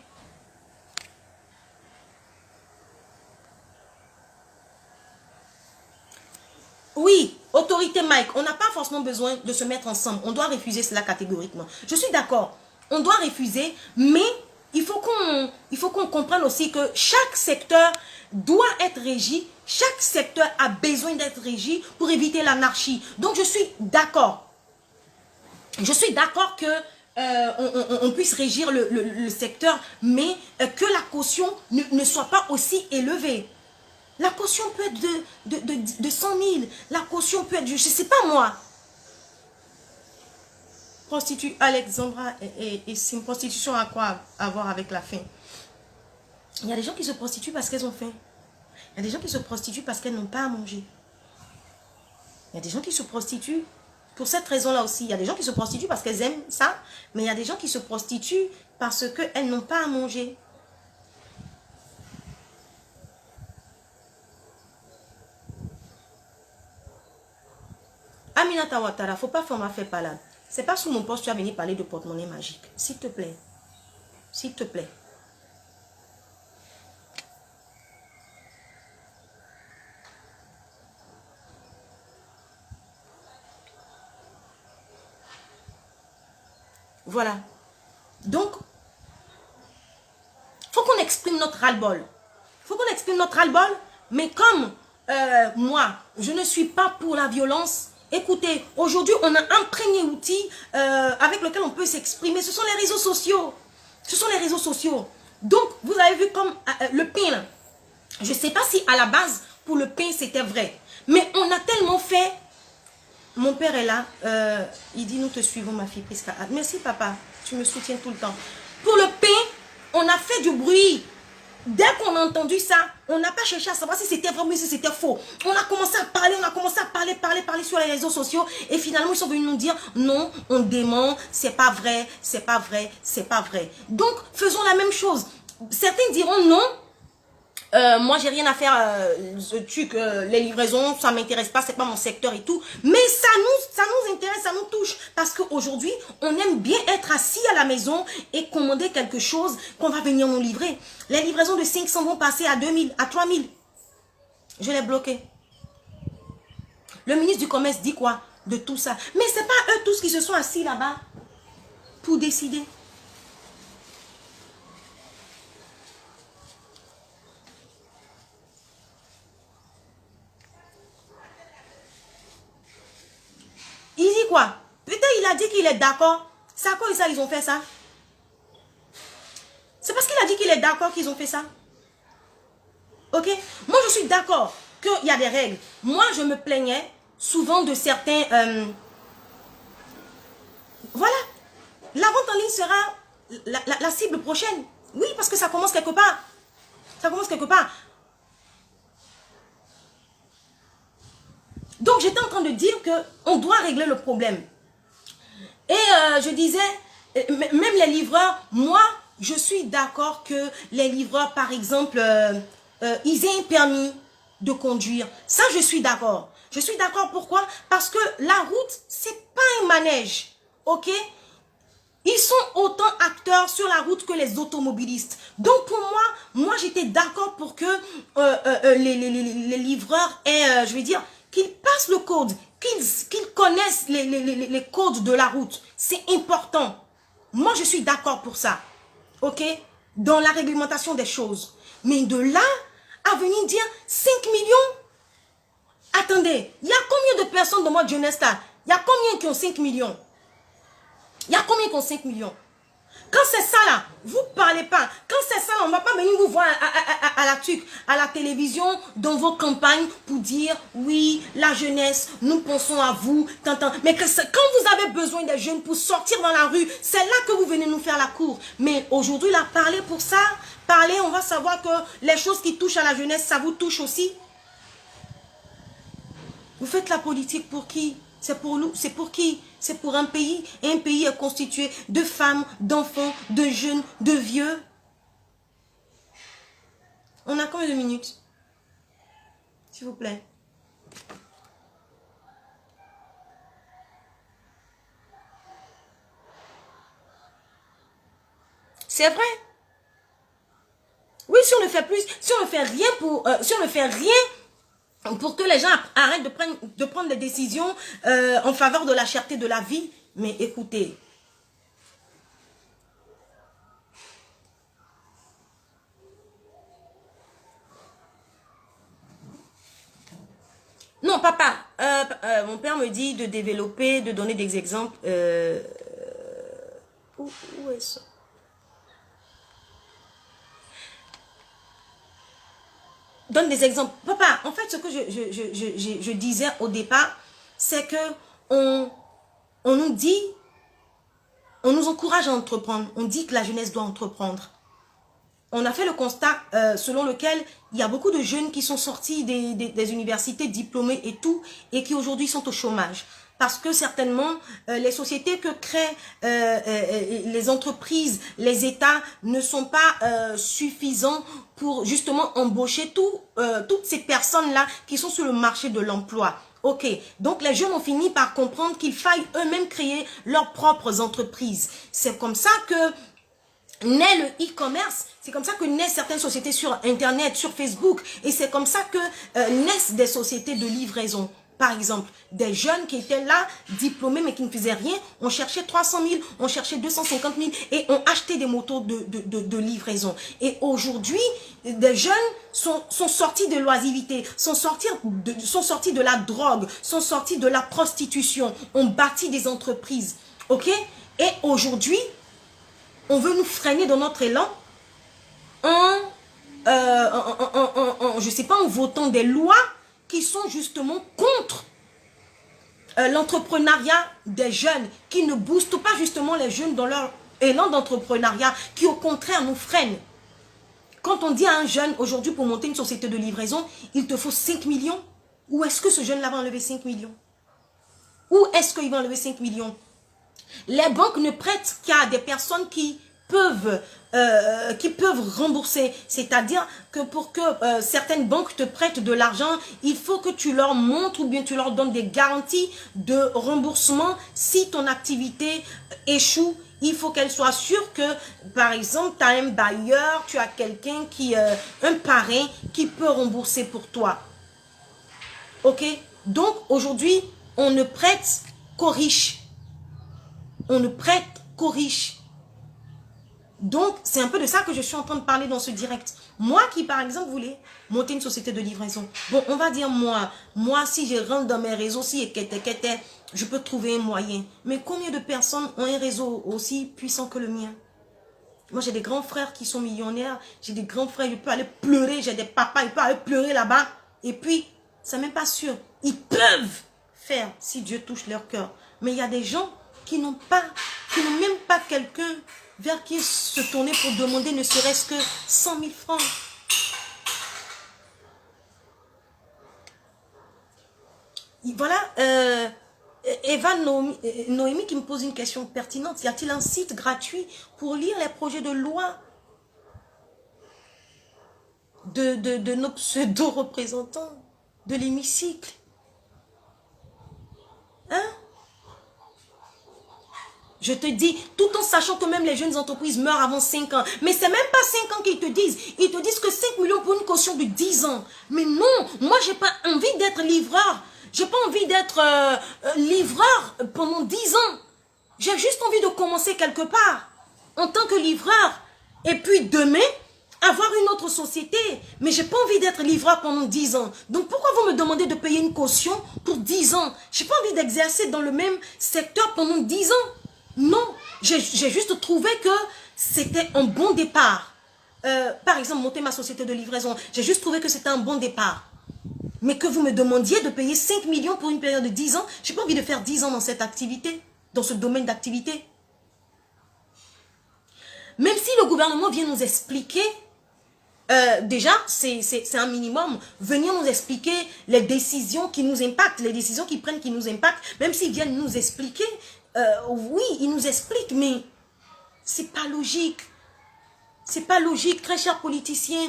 Oui, autorité Mike, on n'a pas forcément besoin de se mettre ensemble. On doit refuser cela catégoriquement. Je suis d'accord. On doit refuser, mais il faut qu'on comprenne aussi que chaque secteur doit être régi. Chaque secteur a besoin d'être régi pour éviter l'anarchie. Donc, je suis d'accord. Je suis d'accord que on puisse régir le secteur, mais que la caution ne soit pas aussi élevée. La caution peut être de 100 000. La caution peut être, je ne sais pas moi. Prostituée Alexandra et c'est une prostitution à quoi avoir avec la faim? Il y a des gens qui se prostituent parce qu'elles ont faim. Il y a des gens qui se prostituent parce qu'elles n'ont pas à manger. Il y a des gens qui se prostituent pour cette raison-là aussi. Il y a des gens qui se prostituent parce qu'elles aiment ça, mais il y a des gens qui se prostituent parce qu'elles n'ont pas à manger. Aminata Ouattara, faut pas faire ma fait palade. C'est pas sous mon poste que tu vas venir parler de porte-monnaie magique. S'il te plaît. S'il te plaît. Voilà. Donc, faut qu'on exprime notre ras-le-bol. Faut qu'on exprime notre ras-le-bol, mais comme moi, je ne suis pas pour la violence. Écoutez, aujourd'hui, on a un premier outil avec lequel on peut s'exprimer. Ce sont les réseaux sociaux. Ce sont les réseaux sociaux. Donc, vous avez vu comme le pain, là. Je ne sais pas si à la base, pour le pain, c'était vrai. Mais on a tellement fait. Mon père est là. Il dit, nous te suivons, ma fille. Merci, papa. Tu me soutiens tout le temps. Pour le pain, on a fait du bruit. Dès qu'on a entendu ça, on n'a pas cherché à savoir si c'était vrai ou si c'était faux. On a commencé à parler, parler sur les réseaux sociaux. Et finalement, ils sont venus nous dire, non, on dément, c'est pas vrai, c'est pas vrai, c'est pas vrai. Donc, faisons la même chose. Certains diront non, Moi, j'ai rien à faire, les livraisons, ça m'intéresse pas, c'est pas mon secteur et tout. Mais ça nous intéresse, ça nous touche. Parce qu'aujourd'hui, on aime bien être assis à la maison et commander quelque chose qu'on va venir nous livrer. Les livraisons de 500 vont passer à 2000, à 3000. Je l'ai bloqué. Le ministre du Commerce dit quoi de tout ça? Mais c'est pas eux tous qui se sont assis là-bas pour décider. Il dit quoi? Peut-être il a dit qu'il est d'accord. C'est à quoi ça ils ont fait ça? C'est parce qu'il a dit qu'il est d'accord qu'ils ont fait ça. Ok? Moi, je suis d'accord qu'il y a des règles. Moi, je me plaignais souvent de certains... Voilà. La vente en ligne sera la cible prochaine. Oui, parce que ça commence quelque part. Ça commence quelque part. Donc, j'étais en train de dire qu'on doit régler le problème. Et je disais, même les livreurs, moi, je suis d'accord que les livreurs, par exemple, ils aient un permis de conduire. Ça, je suis d'accord. Je suis d'accord, pourquoi? Parce que la route, c'est pas un manège, ok? Ils sont autant acteurs sur la route que les automobilistes. Donc pour moi j'étais d'accord pour que les livreurs aient, je vais dire, qu'ils passent le code, qu'ils connaissent les codes de la route. C'est important. Moi je suis d'accord pour ça. Ok? Dans la réglementation des choses. Mais de là à venir dire 5 millions? Attendez, il y a combien de personnes dans votre jeunesse là? Il y a combien qui ont 5 millions? Il y a combien qui ont 5 millions? Quand c'est ça là, vous ne parlez pas. Quand c'est ça là, on ne va pas venir vous voir à la télévision, dans vos campagnes, pour dire, oui, la jeunesse, nous pensons à vous. Mais quand vous avez besoin des jeunes pour sortir dans la rue, c'est là que vous venez nous faire la cour. Mais aujourd'hui, là, parler pour ça, parler, on va savoir que les choses qui touchent à la jeunesse, ça vous touche aussi. Vous faites la politique pour qui? C'est pour nous, c'est pour qui? C'est pour un pays. Et un pays est constitué de femmes, d'enfants, de jeunes, de vieux. On a combien de minutes? S'il vous plaît. C'est vrai. Oui, si on ne fait plus, si on ne fait rien pour, si on ne fait rien pour que les gens arrêtent de prendre des décisions en faveur de la cherté de la vie. Mais écoutez. Non, papa, mon père me dit de développer, de donner des exemples. Où est ça? Donne des exemples. Papa, en fait, ce que je disais au départ, c'est que on nous dit, on nous encourage à entreprendre. On dit que la jeunesse doit entreprendre. On a fait le constat selon lequel il y a beaucoup de jeunes qui sont sortis des universités diplômés et tout, et qui aujourd'hui sont au chômage. Parce que certainement, les sociétés que créent les entreprises, les États ne sont pas suffisants pour justement embaucher toutes ces personnes-là qui sont sur le marché de l'emploi. Ok, donc les jeunes ont fini par comprendre qu'il faille eux-mêmes créer leurs propres entreprises. C'est comme ça que naît le e-commerce, c'est comme ça que naissent certaines sociétés sur Internet, sur Facebook, et c'est comme ça que naissent des sociétés de livraison. Par exemple, des jeunes qui étaient là, diplômés, mais qui ne faisaient rien, on cherchait 300 000, on cherchait 250 000, et on achetait des motos de livraison. Et aujourd'hui, des jeunes sont sortis de l'oisiveté, sont sortis de la drogue, sont sortis de la prostitution, ont bâti des entreprises. Ok? Et aujourd'hui, on veut nous freiner dans notre élan je sais pas, en votant des lois qui sont justement contre l'entrepreneuriat des jeunes, qui ne boostent pas justement les jeunes dans leur élan d'entrepreneuriat, qui au contraire nous freinent. Quand on dit à un jeune, aujourd'hui pour monter une société de livraison, il te faut 5 millions, où est-ce que ce jeune-là va enlever 5 millions? Où est-ce qu'il va enlever 5 millions? Les banques ne prêtent qu'à des personnes qui peuvent qui peuvent rembourser. C'est-à-dire que pour que certaines banques te prêtent de l'argent, il faut que tu leur montres ou bien tu leur donnes des garanties de remboursement si ton activité échoue. Il faut qu'elle soit sûre que, par exemple, tu as un bailleur, tu as quelqu'un qui, un parrain qui peut rembourser pour toi. Ok? Donc, aujourd'hui, on ne prête qu'aux riches. On ne prête qu'aux riches. Donc, c'est un peu de ça que je suis en train de parler dans ce direct. Moi qui, par exemple, voulais monter une société de livraison. Bon, on va dire moi, si je rentre dans mes réseaux, si je peux trouver un moyen. Mais combien de personnes ont un réseau aussi puissant que le mien? Moi, j'ai des grands frères qui sont millionnaires. J'ai des grands frères, je peux aller pleurer. J'ai des papas, ils peuvent aller pleurer là-bas. Et puis, c'est même pas sûr. Ils peuvent faire si Dieu touche leur cœur. Mais il y a des gens qui n'ont même pas quelqu'un vers qui se tourner pour demander ne serait-ce que 100 000 francs. Voilà, Eva Noémie qui me pose une question pertinente. Y a-t-il un site gratuit pour lire les projets de loi de nos pseudo-représentants de l'hémicycle? Hein? Je te dis, tout en sachant que même les jeunes entreprises meurent avant 5 ans. Mais c'est même pas 5 ans qu'ils te disent. Ils te disent que 5 millions pour une caution de 10 ans. Mais non, moi j'ai pas envie d'être livreur. J'ai pas envie d'être livreur pendant 10 ans. J'ai juste envie de commencer quelque part en tant que livreur. Et puis demain, avoir une autre société. Mais j'ai pas envie d'être livreur pendant 10 ans. Donc pourquoi vous me demandez de payer une caution pour 10 ans? J'ai pas envie d'exercer dans le même secteur pendant 10 ans. Non, j'ai juste trouvé que c'était un bon départ. Par exemple, monter ma société de livraison, j'ai juste trouvé que c'était un bon départ. Mais que vous me demandiez de payer 5 millions pour une période de 10 ans, j'ai pas envie de faire 10 ans dans cette activité, dans ce domaine d'activité. Même si le gouvernement vient nous expliquer, déjà, c'est un minimum, venir nous expliquer les décisions qui nous impactent, les décisions qu'ils prennent qui nous impactent, même s'ils viennent nous expliquer, oui, ils nous expliquent, mais c'est pas logique. C'est pas logique, très chers politiciens.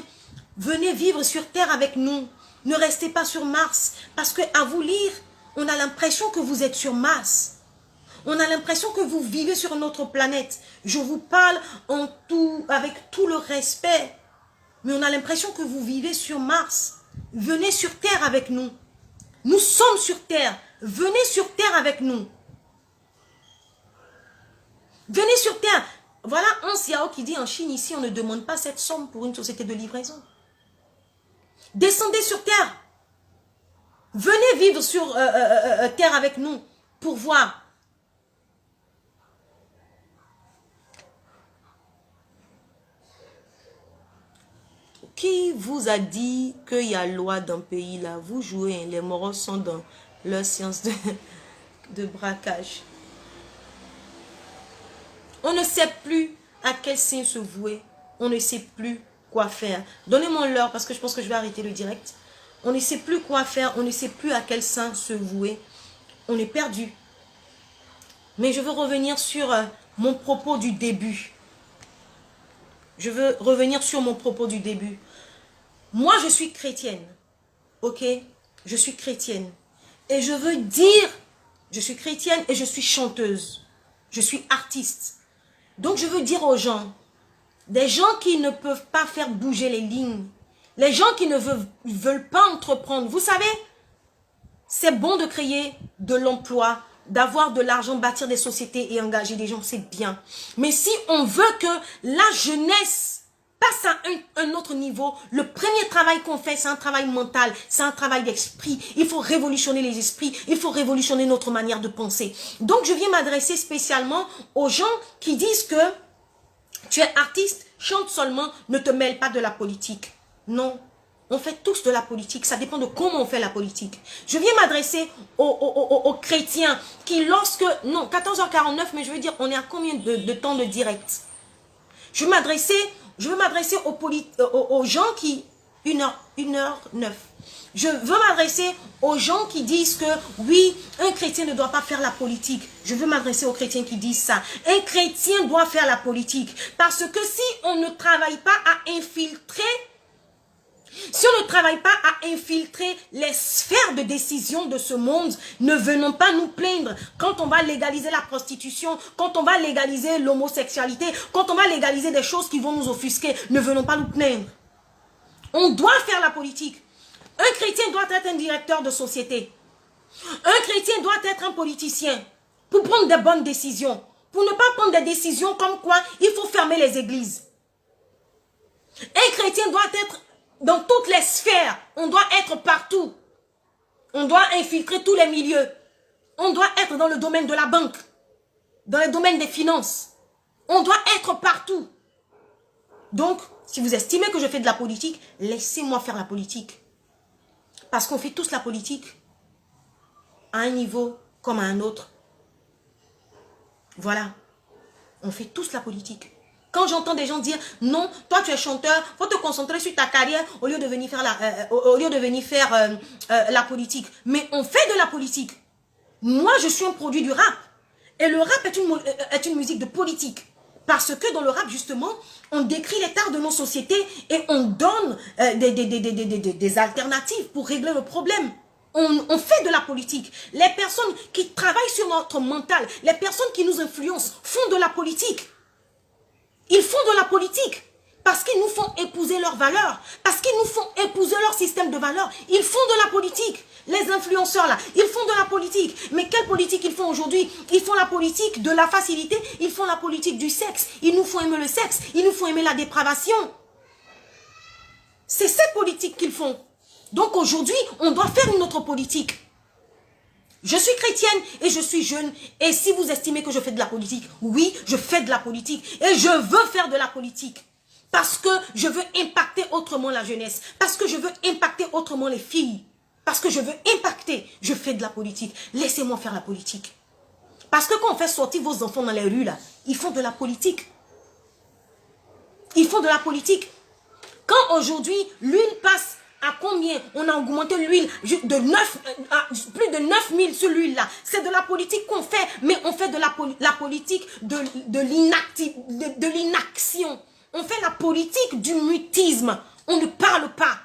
Venez vivre sur Terre avec nous. Ne restez pas sur Mars. Parce que à vous lire, on a l'impression que vous êtes sur Mars. On a l'impression que vous vivez sur notre planète. Je vous parle avec tout le respect. Mais on a l'impression que vous vivez sur Mars. Venez sur Terre avec nous. Nous sommes sur Terre. Venez sur Terre avec nous. Venez sur Terre. Voilà un Xiao qui dit en Chine, ici, on ne demande pas cette somme pour une société de livraison. Descendez sur Terre. Venez vivre sur Terre avec nous pour voir. Qui vous a dit qu'il y a loi dans le pays là? Vous jouez, les moraux sont dans leur science de braquage. On ne sait plus à quel signe se vouer. On ne sait plus quoi faire. Donnez-moi l'heure parce que je pense que je vais arrêter le direct. On ne sait plus quoi faire. On ne sait plus à quel sein se vouer. On est perdu. Mais je veux revenir sur mon propos du début. Je veux revenir sur mon propos du début. Moi, je suis chrétienne. Ok? Je suis chrétienne. Et je veux dire, je suis chrétienne et je suis chanteuse. Je suis artiste. Donc, je veux dire aux gens, des gens qui ne peuvent pas faire bouger les lignes, les gens qui ne veulent pas entreprendre, vous savez, c'est bon de créer de l'emploi, d'avoir de l'argent, bâtir des sociétés et engager des gens, c'est bien. Mais si on veut que la jeunesse passe à un autre niveau, le premier travail qu'on fait, c'est un travail mental, c'est un travail d'esprit. Il faut révolutionner les esprits, il faut révolutionner notre manière de penser. Donc, je viens m'adresser spécialement aux gens qui disent que tu es artiste, chante seulement, ne te mêle pas de la politique. Non, on fait tous de la politique, ça dépend de comment on fait la politique. Je viens m'adresser aux chrétiens qui lorsque... Non, 14h49, mais je veux dire, on est à combien de temps de direct? Je veux m'adresser aux gens qui 1h09. Je veux m'adresser aux gens qui disent que oui, un chrétien ne doit pas faire la politique. Je veux m'adresser aux chrétiens qui disent ça. Un chrétien doit faire la politique. Parce que si on ne travaille pas à infiltrer, si on ne travaille pas à infiltrer les sphères de décision de ce monde, ne venons pas nous plaindre quand on va légaliser la prostitution, quand on va légaliser l'homosexualité, quand on va légaliser des choses qui vont nous offusquer. Ne venons pas nous plaindre. On doit faire la politique. Un chrétien doit être un directeur de société. Un chrétien doit être un politicien pour prendre des bonnes décisions. Pour ne pas prendre des décisions comme quoi il faut fermer les églises. Un chrétien doit être dans toutes les sphères. On doit être partout. On doit infiltrer tous les milieux. On doit être dans le domaine de la banque, dans le domaine des finances. On doit être partout. Donc, si vous estimez que je fais de la politique, laissez-moi faire la politique. Parce qu'on fait tous la politique à un niveau comme à un autre. Voilà. On fait tous la politique. Quand j'entends des gens dire non, toi tu es chanteur, faut te concentrer sur ta carrière au lieu de venir faire la politique. Mais on fait de la politique. Moi, je suis un produit du rap. Et le rap est une musique de politique. Parce que dans le rap, justement, on décrit l'état de nos sociétés et on donne des alternatives pour régler le problème. On fait de la politique. Les personnes qui travaillent sur notre mental, les personnes qui nous influencent, font de la politique. Ils font de la politique parce qu'ils nous font épouser leurs valeurs, parce qu'ils nous font épouser leur système de valeurs. Ils font de la politique. Les influenceurs là, ils font de la politique. Mais quelle politique ils font aujourd'hui? Ils font la politique de la facilité, ils font la politique du sexe. Ils nous font aimer le sexe, ils nous font aimer la dépravation. C'est cette politique qu'ils font. Donc aujourd'hui, on doit faire une autre politique. Je suis chrétienne et je suis jeune. Et si vous estimez que je fais de la politique, oui, je fais de la politique. Et je veux faire de la politique. Parce que je veux impacter autrement la jeunesse. Parce que je veux impacter autrement les filles. Parce que je veux impacter. Je fais de la politique. Laissez-moi faire la politique. Parce que quand on fait sortir vos enfants dans les rues, là, ils font de la politique. Ils font de la politique. Quand aujourd'hui, l'huile passe à combien? On a augmenté l'huile de 9 à plus de 9000 sur l'huile là. C'est de la politique qu'on fait, mais on fait de la politique de l'inaction. On fait la politique du mutisme. On ne parle pas.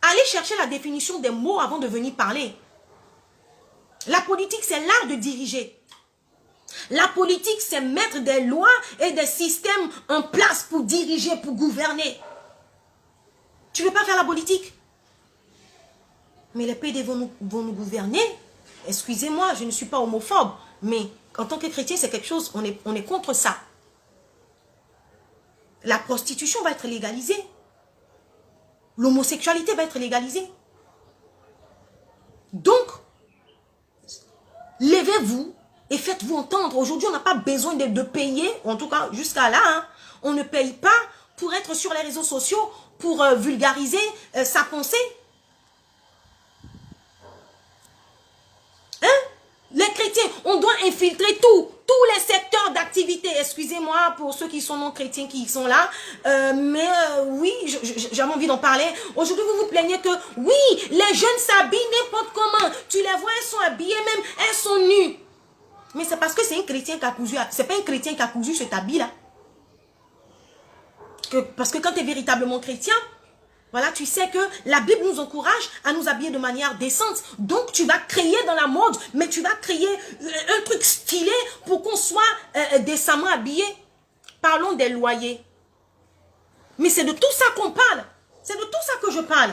Allez chercher la définition des mots avant de venir parler. La politique, c'est l'art de diriger. La politique, c'est mettre des lois et des systèmes en place pour diriger, pour gouverner. Tu ne veux pas faire la politique? Mais les PD vont nous gouverner. Excusez-moi, je ne suis pas homophobe. Mais en tant que chrétien, c'est quelque chose, on est contre ça. La prostitution va être légalisée. L'homosexualité va être légalisée. Donc, levez-vous et faites-vous entendre. Aujourd'hui, on n'a pas besoin de payer, en tout cas jusqu'à là. Hein, on ne paye pas pour être sur les réseaux sociaux, pour vulgariser sa pensée. Hein? Les chrétiens, on doit infiltrer tous les secteurs d'activité. Excusez-moi pour ceux qui sont non chrétiens qui sont là. Oui, j'avais envie d'en parler. Aujourd'hui, vous vous plaignez que oui, les jeunes s'habillent n'importe comment. Tu les vois, elles sont habillées même, elles sont nues. Mais c'est parce que c'est un chrétien qui a cousu. C'est pas un chrétien qui a cousu cet habit-là. Parce que quand tu es véritablement chrétien, voilà, tu sais que la Bible nous encourage à nous habiller de manière décente. Donc, tu vas créer dans la mode, mais tu vas créer un truc stylé pour qu'on soit décemment habillé. Parlons des loyers. Mais c'est de tout ça qu'on parle. C'est de tout ça que je parle.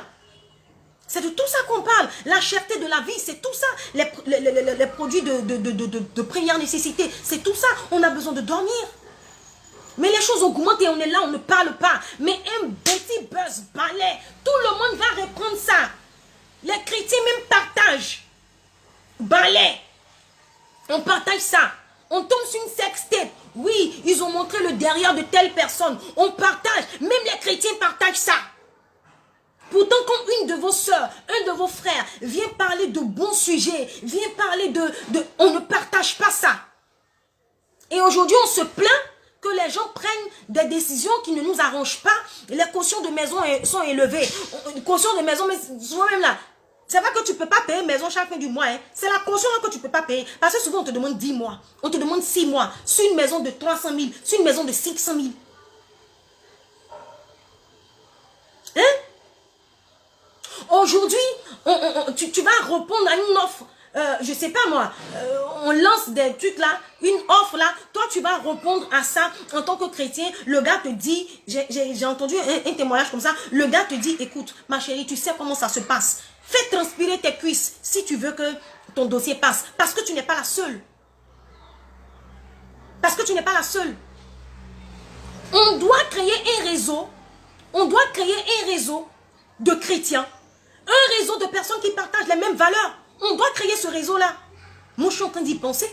C'est de tout ça qu'on parle. La cherté de la vie, c'est tout ça. Les produits de première nécessité, c'est tout ça. On a besoin de dormir. Mais les choses augmentent et on est là, on ne parle pas. Mais un petit buzz balai, tout le monde va reprendre ça. Les chrétiens même partagent. Balai. On partage ça. On tombe sur une sextape. Oui, ils ont montré le derrière de telle personne. On partage. Même les chrétiens partagent ça. Pourtant, quand une de vos soeurs, un de vos frères vient parler de bons sujets, vient parler on ne partage pas ça. Et aujourd'hui, on se plaint que les gens prennent des décisions qui ne nous arrangent pas. Les cautions de maison sont élevées. Caution de maison, mais souvent même là, c'est pas que tu ne peux pas payer maison chaque fin du mois. Hein. C'est la caution que tu ne peux pas payer. Parce que souvent, on te demande 10 mois. On te demande 6 mois. Sur une maison de 300 000. Sur une maison de 500 000. Hein? Aujourd'hui, tu vas répondre à une offre. Je sais pas moi, on lance des trucs là, une offre là, toi tu vas répondre à ça en tant que chrétien. Le gars te dit, j'ai entendu un témoignage comme ça, le gars te dit, écoute ma chérie, tu sais comment ça se passe, fais transpirer tes cuisses si tu veux que ton dossier passe, parce que tu n'es pas la seule. Parce que tu n'es pas la seule. On doit créer un réseau, de chrétiens, un réseau de personnes qui partagent les mêmes valeurs. On doit créer ce réseau-là. Moi, je suis en train d'y penser.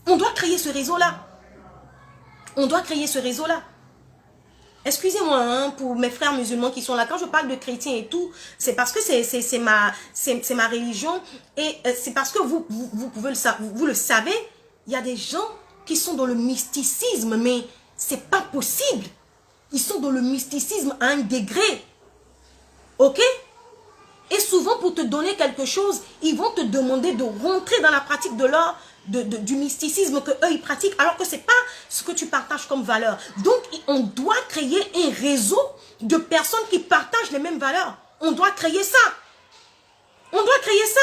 On doit créer ce réseau-là. On doit créer ce réseau-là. Excusez-moi hein, pour mes frères musulmans qui sont là. Quand je parle de chrétiens et tout, c'est parce que c'est ma religion. Et c'est parce que vous le savez, il y a des gens qui sont dans le mysticisme, mais c'est pas possible. Ils sont dans le mysticisme à un degré. Ok? Et souvent, pour te donner quelque chose, ils vont te demander de rentrer dans la pratique de leur, du mysticisme que eux ils pratiquent, alors que ce n'est pas ce que tu partages comme valeur. Donc, on doit créer un réseau de personnes qui partagent les mêmes valeurs. On doit créer ça. On doit créer ça.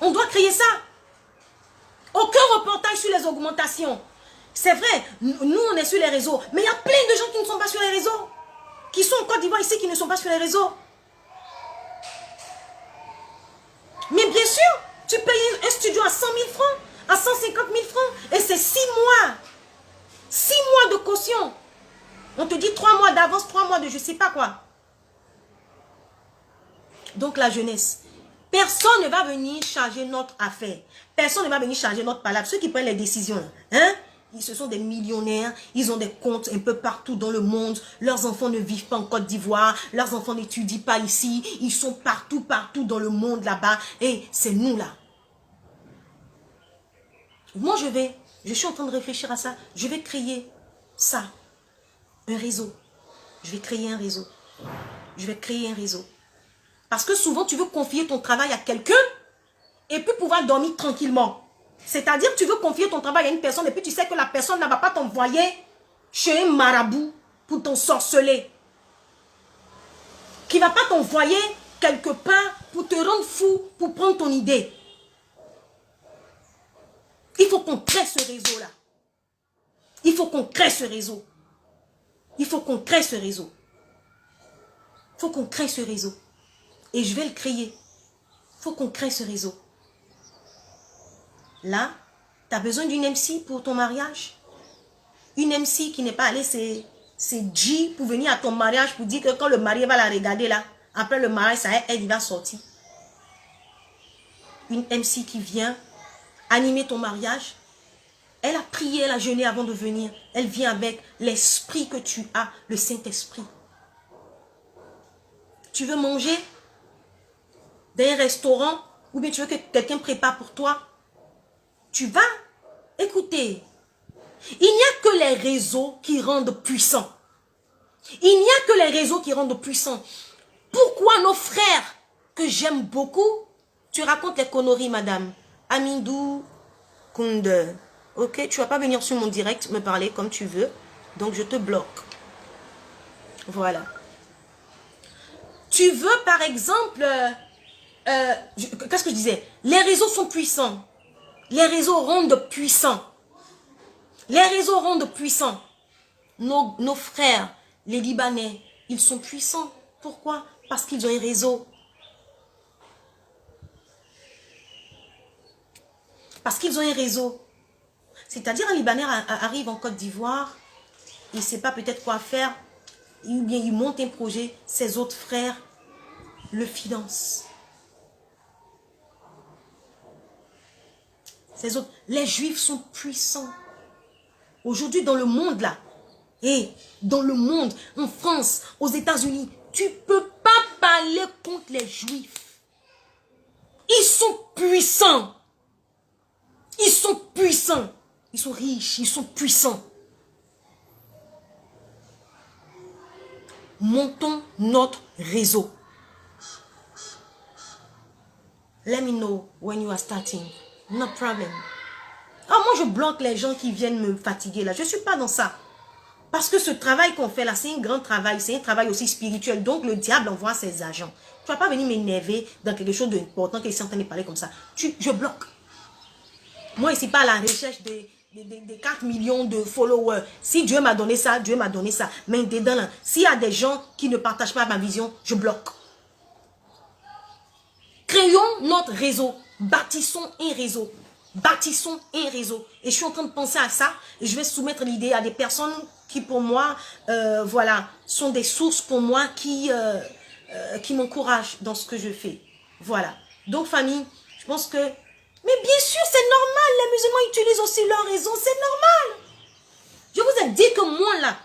On doit créer ça. Aucun reportage sur les augmentations. C'est vrai, nous on est sur les réseaux, mais il y a plein de gens qui ne sont pas sur les réseaux, qui sont en Côte d'Ivoire ici, qui ne sont pas sur les réseaux. Mais bien sûr, tu payes un studio à 100 000 francs, à 150 000 francs, et c'est 6 mois. 6 mois de caution. On te dit 3 mois d'avance, 3 mois de je ne sais pas quoi. Donc la jeunesse, personne ne va venir charger notre affaire. Personne ne va venir charger notre palabre. Ceux qui prennent les décisions, hein? Ce sont des millionnaires, ils ont des comptes un peu partout dans le monde. Leurs enfants ne vivent pas en Côte d'Ivoire, leurs enfants n'étudient pas ici. Ils sont partout dans le monde là-bas. Et c'est nous là. Moi je suis en train de réfléchir à ça. Je vais créer ça, un réseau. Je vais créer un réseau. Je vais créer un réseau. Parce que souvent tu veux confier ton travail à quelqu'un et puis pouvoir dormir tranquillement. C'est-à-dire que tu veux confier ton travail à une personne et puis tu sais que la personne ne va pas t'envoyer chez un marabout pour t'ensorceler. Qui ne va pas t'envoyer quelque part pour te rendre fou, pour prendre ton idée. Il faut qu'on crée ce réseau-là. Il faut qu'on crée ce réseau. Il faut qu'on crée ce réseau. Il faut qu'on crée ce réseau. Et je vais le créer. Il faut qu'on crée ce réseau. Là, tu as besoin d'une MC pour ton mariage. Une MC qui n'est pas allée, c'est G pour venir à ton mariage pour dire que quand le mari va la regarder là, après le mariage, ça elle va sortir. Une MC qui vient animer ton mariage. Elle a prié, elle a jeûné avant de venir. Elle vient avec l'esprit que tu as, le Saint-Esprit. Tu veux manger dans un restaurant ou bien tu veux que quelqu'un prépare pour toi? Tu vas, écoutez, il n'y a que les réseaux qui rendent puissants. Il n'y a que les réseaux qui rendent puissants. Pourquoi nos frères, que j'aime beaucoup, tu racontes les conneries, madame. Amindou Kounde. Ok, tu ne vas pas venir sur mon direct me parler comme tu veux. Donc, je te bloque. Voilà. Tu veux, par exemple, qu'est-ce que je disais? Les réseaux sont puissants. Les réseaux rendent puissants. Les réseaux rendent puissants. Nos frères, les Libanais, ils sont puissants. Pourquoi? Parce qu'ils ont un réseau. Parce qu'ils ont un réseau. C'est-à-dire un Libanais arrive en Côte d'Ivoire, il ne sait pas peut-être quoi faire, ou bien il monte un projet, ses autres frères le financent. Les Juifs sont puissants. Aujourd'hui, dans le monde, là, et dans le monde, en France, aux États-Unis, tu ne peux pas parler contre les Juifs. Ils sont puissants. Ils sont puissants. Ils sont riches, ils sont puissants. Montons notre réseau. Let me know when you are starting. No problem. Ah, moi, je bloque les gens qui viennent me fatiguer là. Je ne suis pas dans ça. Parce que ce travail qu'on fait là, c'est un grand travail. C'est un travail aussi spirituel. Donc, le diable envoie ses agents. Tu ne vas pas venir m'énerver dans quelque chose d'important qu'ils sont en train de parler comme ça. Je bloque. Moi, ici, pas à la recherche des 4 millions de followers. Si Dieu m'a donné ça, Dieu m'a donné ça. Mais dedans, là, s'il y a des gens qui ne partagent pas ma vision, je bloque. Créons notre réseau. Bâtissons un réseau. Bâtissons un réseau. Et je suis en train de penser à ça. Et je vais soumettre l'idée à des personnes qui, pour moi, voilà, sont des sources pour moi qui m'encouragent dans ce que je fais. Voilà. Donc, famille, je pense que... Mais bien sûr, c'est normal. Les musulmans utilisent aussi leur réseau. C'est normal. Je vous ai dit que moi, là,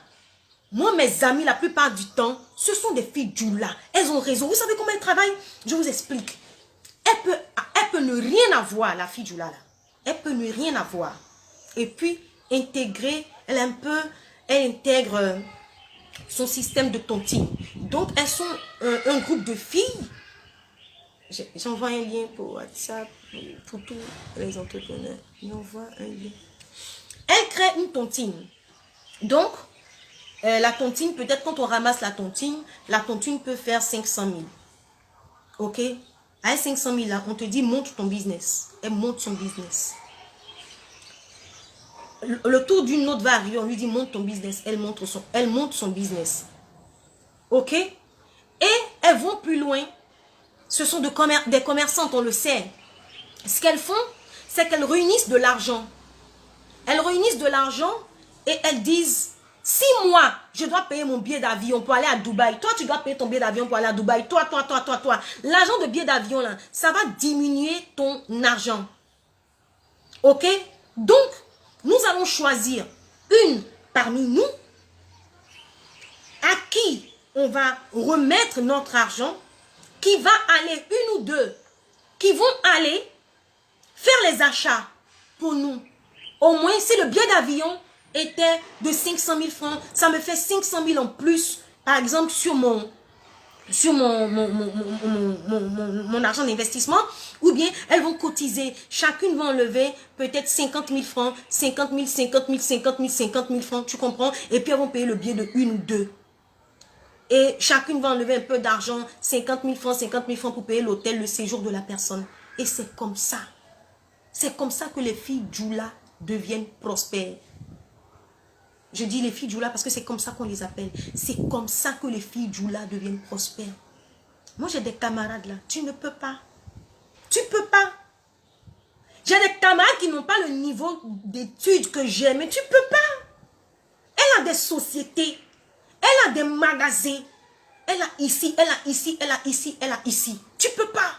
moi, mes amis, la plupart du temps, ce sont des filles d'Oula. Elles ont réseau. Vous savez comment elles travaillent? Je vous explique. Elle peut ne rien avoir, la fille d'Oula, là. Elle peut ne rien avoir. Et puis, intégrer, elle intègre son système de tontine. Donc, elles sont un groupe de filles. J'envoie un lien pour WhatsApp, pour tous les entrepreneurs. J'envoie un lien. Elle crée une tontine. Donc, la tontine, peut-être quand on ramasse la tontine peut faire 500 000. Ok? À 500 000 là, on te dit monte ton business. Elle monte son business. Le tour d'une autre va arriver, on lui dit monte ton business. Elle monte son business. Ok? Et elles vont plus loin. Ce sont des commerçantes, on le sait. Ce qu'elles font, c'est qu'elles réunissent de l'argent. Elles réunissent de l'argent et elles disent, si moi, je dois payer mon billet d'avion pour aller à Dubaï, toi, tu dois payer ton billet d'avion pour aller à Dubaï, toi. L'argent de billet d'avion, là, ça va diminuer ton argent. Ok? Donc, nous allons choisir une parmi nous à qui on va remettre notre argent, qui va aller, une ou deux, qui vont aller faire les achats pour nous. Au moins, si le billet d'avion était de 500 000 francs, ça me fait 500 000 en plus, par exemple, sur mon argent d'investissement, ou bien elles vont cotiser, chacune va enlever peut-être 50 000 francs, 50 000, 50 000, 50 000, 50 000 francs, tu comprends? Et puis elles vont payer le billet de une ou deux. Et chacune va enlever un peu d'argent, 50 000 francs, 50 000 francs pour payer l'hôtel, le séjour de la personne. Et c'est comme ça. C'est comme ça que les filles Djoula deviennent prospères. Je dis les filles Djoula parce que c'est comme ça qu'on les appelle. C'est comme ça que les filles Djoula deviennent prospères. Moi, j'ai des camarades là. Tu ne peux pas. Tu peux pas. J'ai des camarades qui n'ont pas le niveau d'études que j'ai, mais tu peux pas. Elle a des sociétés. Elle a des magasins. Elle a ici, elle a ici, elle a ici, elle a ici. Tu peux pas.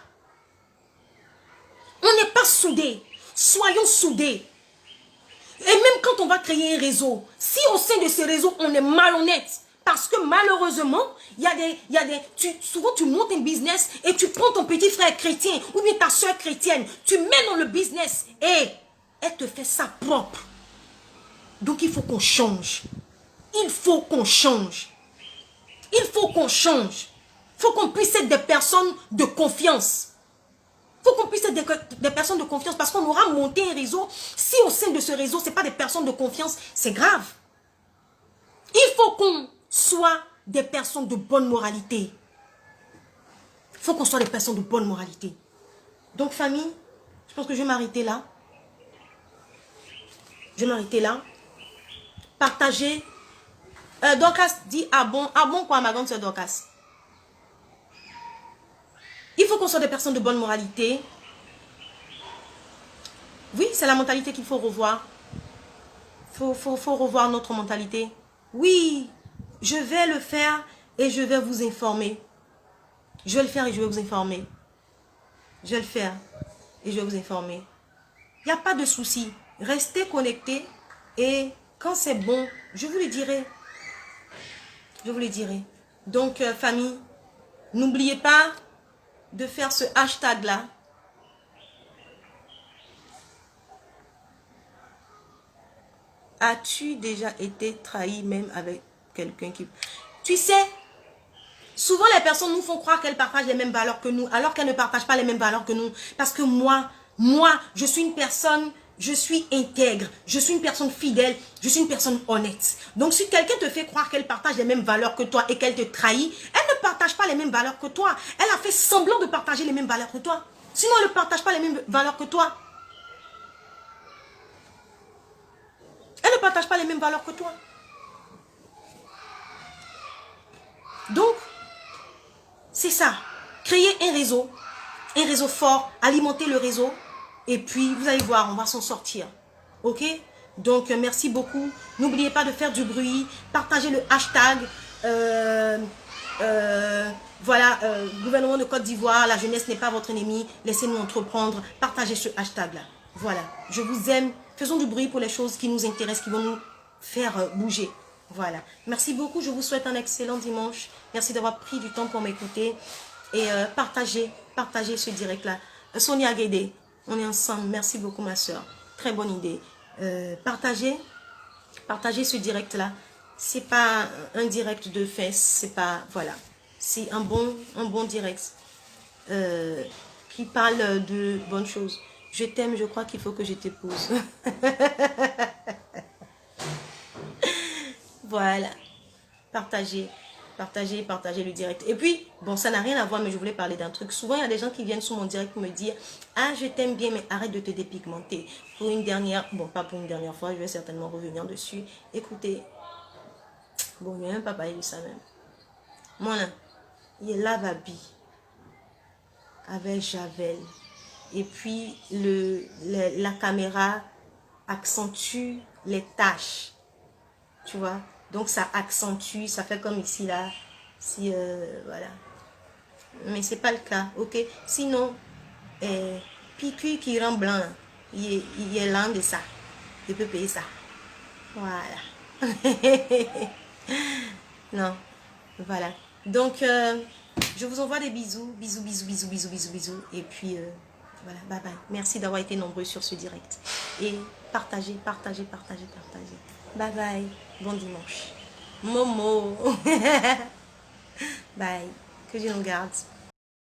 On n'est pas soudés. Soyons soudés. Et même quand on va créer un réseau, si au sein de ce réseau, on est malhonnête, parce que malheureusement, souvent tu montes un business et tu prends ton petit frère chrétien ou bien ta soeur chrétienne, tu mets dans le business et elle te fait ça propre. Donc il faut qu'on change. Il faut qu'on change. Il faut qu'on change. Il faut qu'on puisse être des personnes de confiance. Il faut qu'on puisse être des personnes de confiance parce qu'on aura monté un réseau. Si au sein de ce réseau, ce n'est pas des personnes de confiance, c'est grave. Il faut qu'on soit des personnes de bonne moralité. Il faut qu'on soit des personnes de bonne moralité. Donc, famille, je pense que je vais m'arrêter là. Je vais m'arrêter là. Partagez. Dorcas dit ah bon quoi, ma grande soeur Dorcas. Il faut qu'on soit des personnes de bonne moralité. Oui, c'est la mentalité qu'il faut revoir. Faut revoir notre mentalité. Oui, je vais le faire et je vais vous informer. Je vais le faire et je vais vous informer. Je vais le faire et je vais vous informer. Il n'y a pas de souci. Restez connectés et quand c'est bon, je vous le dirai. Je vous le dirai. Donc, famille, n'oubliez pas de faire ce hashtag-là. As-tu déjà été trahi même avec quelqu'un qui... Tu sais, souvent les personnes nous font croire qu'elles partagent les mêmes valeurs que nous, alors qu'elles ne partagent pas les mêmes valeurs que nous. Parce que moi, je suis une personne, je suis intègre, je suis une personne fidèle, je suis une personne honnête. Donc si quelqu'un te fait croire qu'elle partage les mêmes valeurs que toi et qu'elle te trahit, elle ne partage pas les mêmes valeurs que toi. Elle a fait semblant de partager les mêmes valeurs que toi. Sinon, elle ne partage pas les mêmes valeurs que toi. Elle ne partage pas les mêmes valeurs que toi. Donc, c'est ça. Créer un réseau fort, alimenter le réseau. Et puis, vous allez voir, on va s'en sortir. Ok? Donc, merci beaucoup. N'oubliez pas de faire du bruit. Partagez le hashtag. Voilà, gouvernement de Côte d'Ivoire, la jeunesse n'est pas votre ennemi. Laissez-nous entreprendre. Partagez ce hashtag-là. Voilà. Je vous aime. Faisons du bruit pour les choses qui nous intéressent, qui vont nous faire bouger. Voilà. Merci beaucoup. Je vous souhaite un excellent dimanche. Merci d'avoir pris du temps pour m'écouter. Et partagez ce direct-là. Sonia Guédé, on est ensemble. Merci beaucoup, ma soeur. Très bonne idée. Partagez ce direct-là. C'est pas un direct de fesses. C'est pas... Voilà. C'est un bon direct qui parle de bonnes choses. Je t'aime, je crois qu'il faut que je t'épouse. Voilà. Partagez le direct. Et puis, bon, ça n'a rien à voir, mais je voulais parler d'un truc. Souvent, il y a des gens qui viennent sur mon direct pour me dire « Ah, je t'aime bien, mais arrête de te dépigmenter. » Pour une dernière, bon, pas pour une dernière fois, je vais certainement revenir dessus. Écoutez, bon, il n'y a même pas parlé de ça même. Moi, là, il est lavabi avec Javel. Et puis, la caméra accentue les taches. Tu vois? Donc, ça accentue, ça fait comme ici, là. Si, voilà. Mais c'est pas le cas, ok? Sinon, PQ qui rend blanc, il est lent de ça. Il peut payer ça. Voilà. Non. Voilà. Donc, je vous envoie des bisous. Bisous, bisous, bisous, bisous, bisous, bisous. Et puis, voilà, bye bye. Merci d'avoir été nombreux sur ce direct. Et partagez. Bye bye. Bon dimanche. Momo. Bye. Que Dieu nous garde.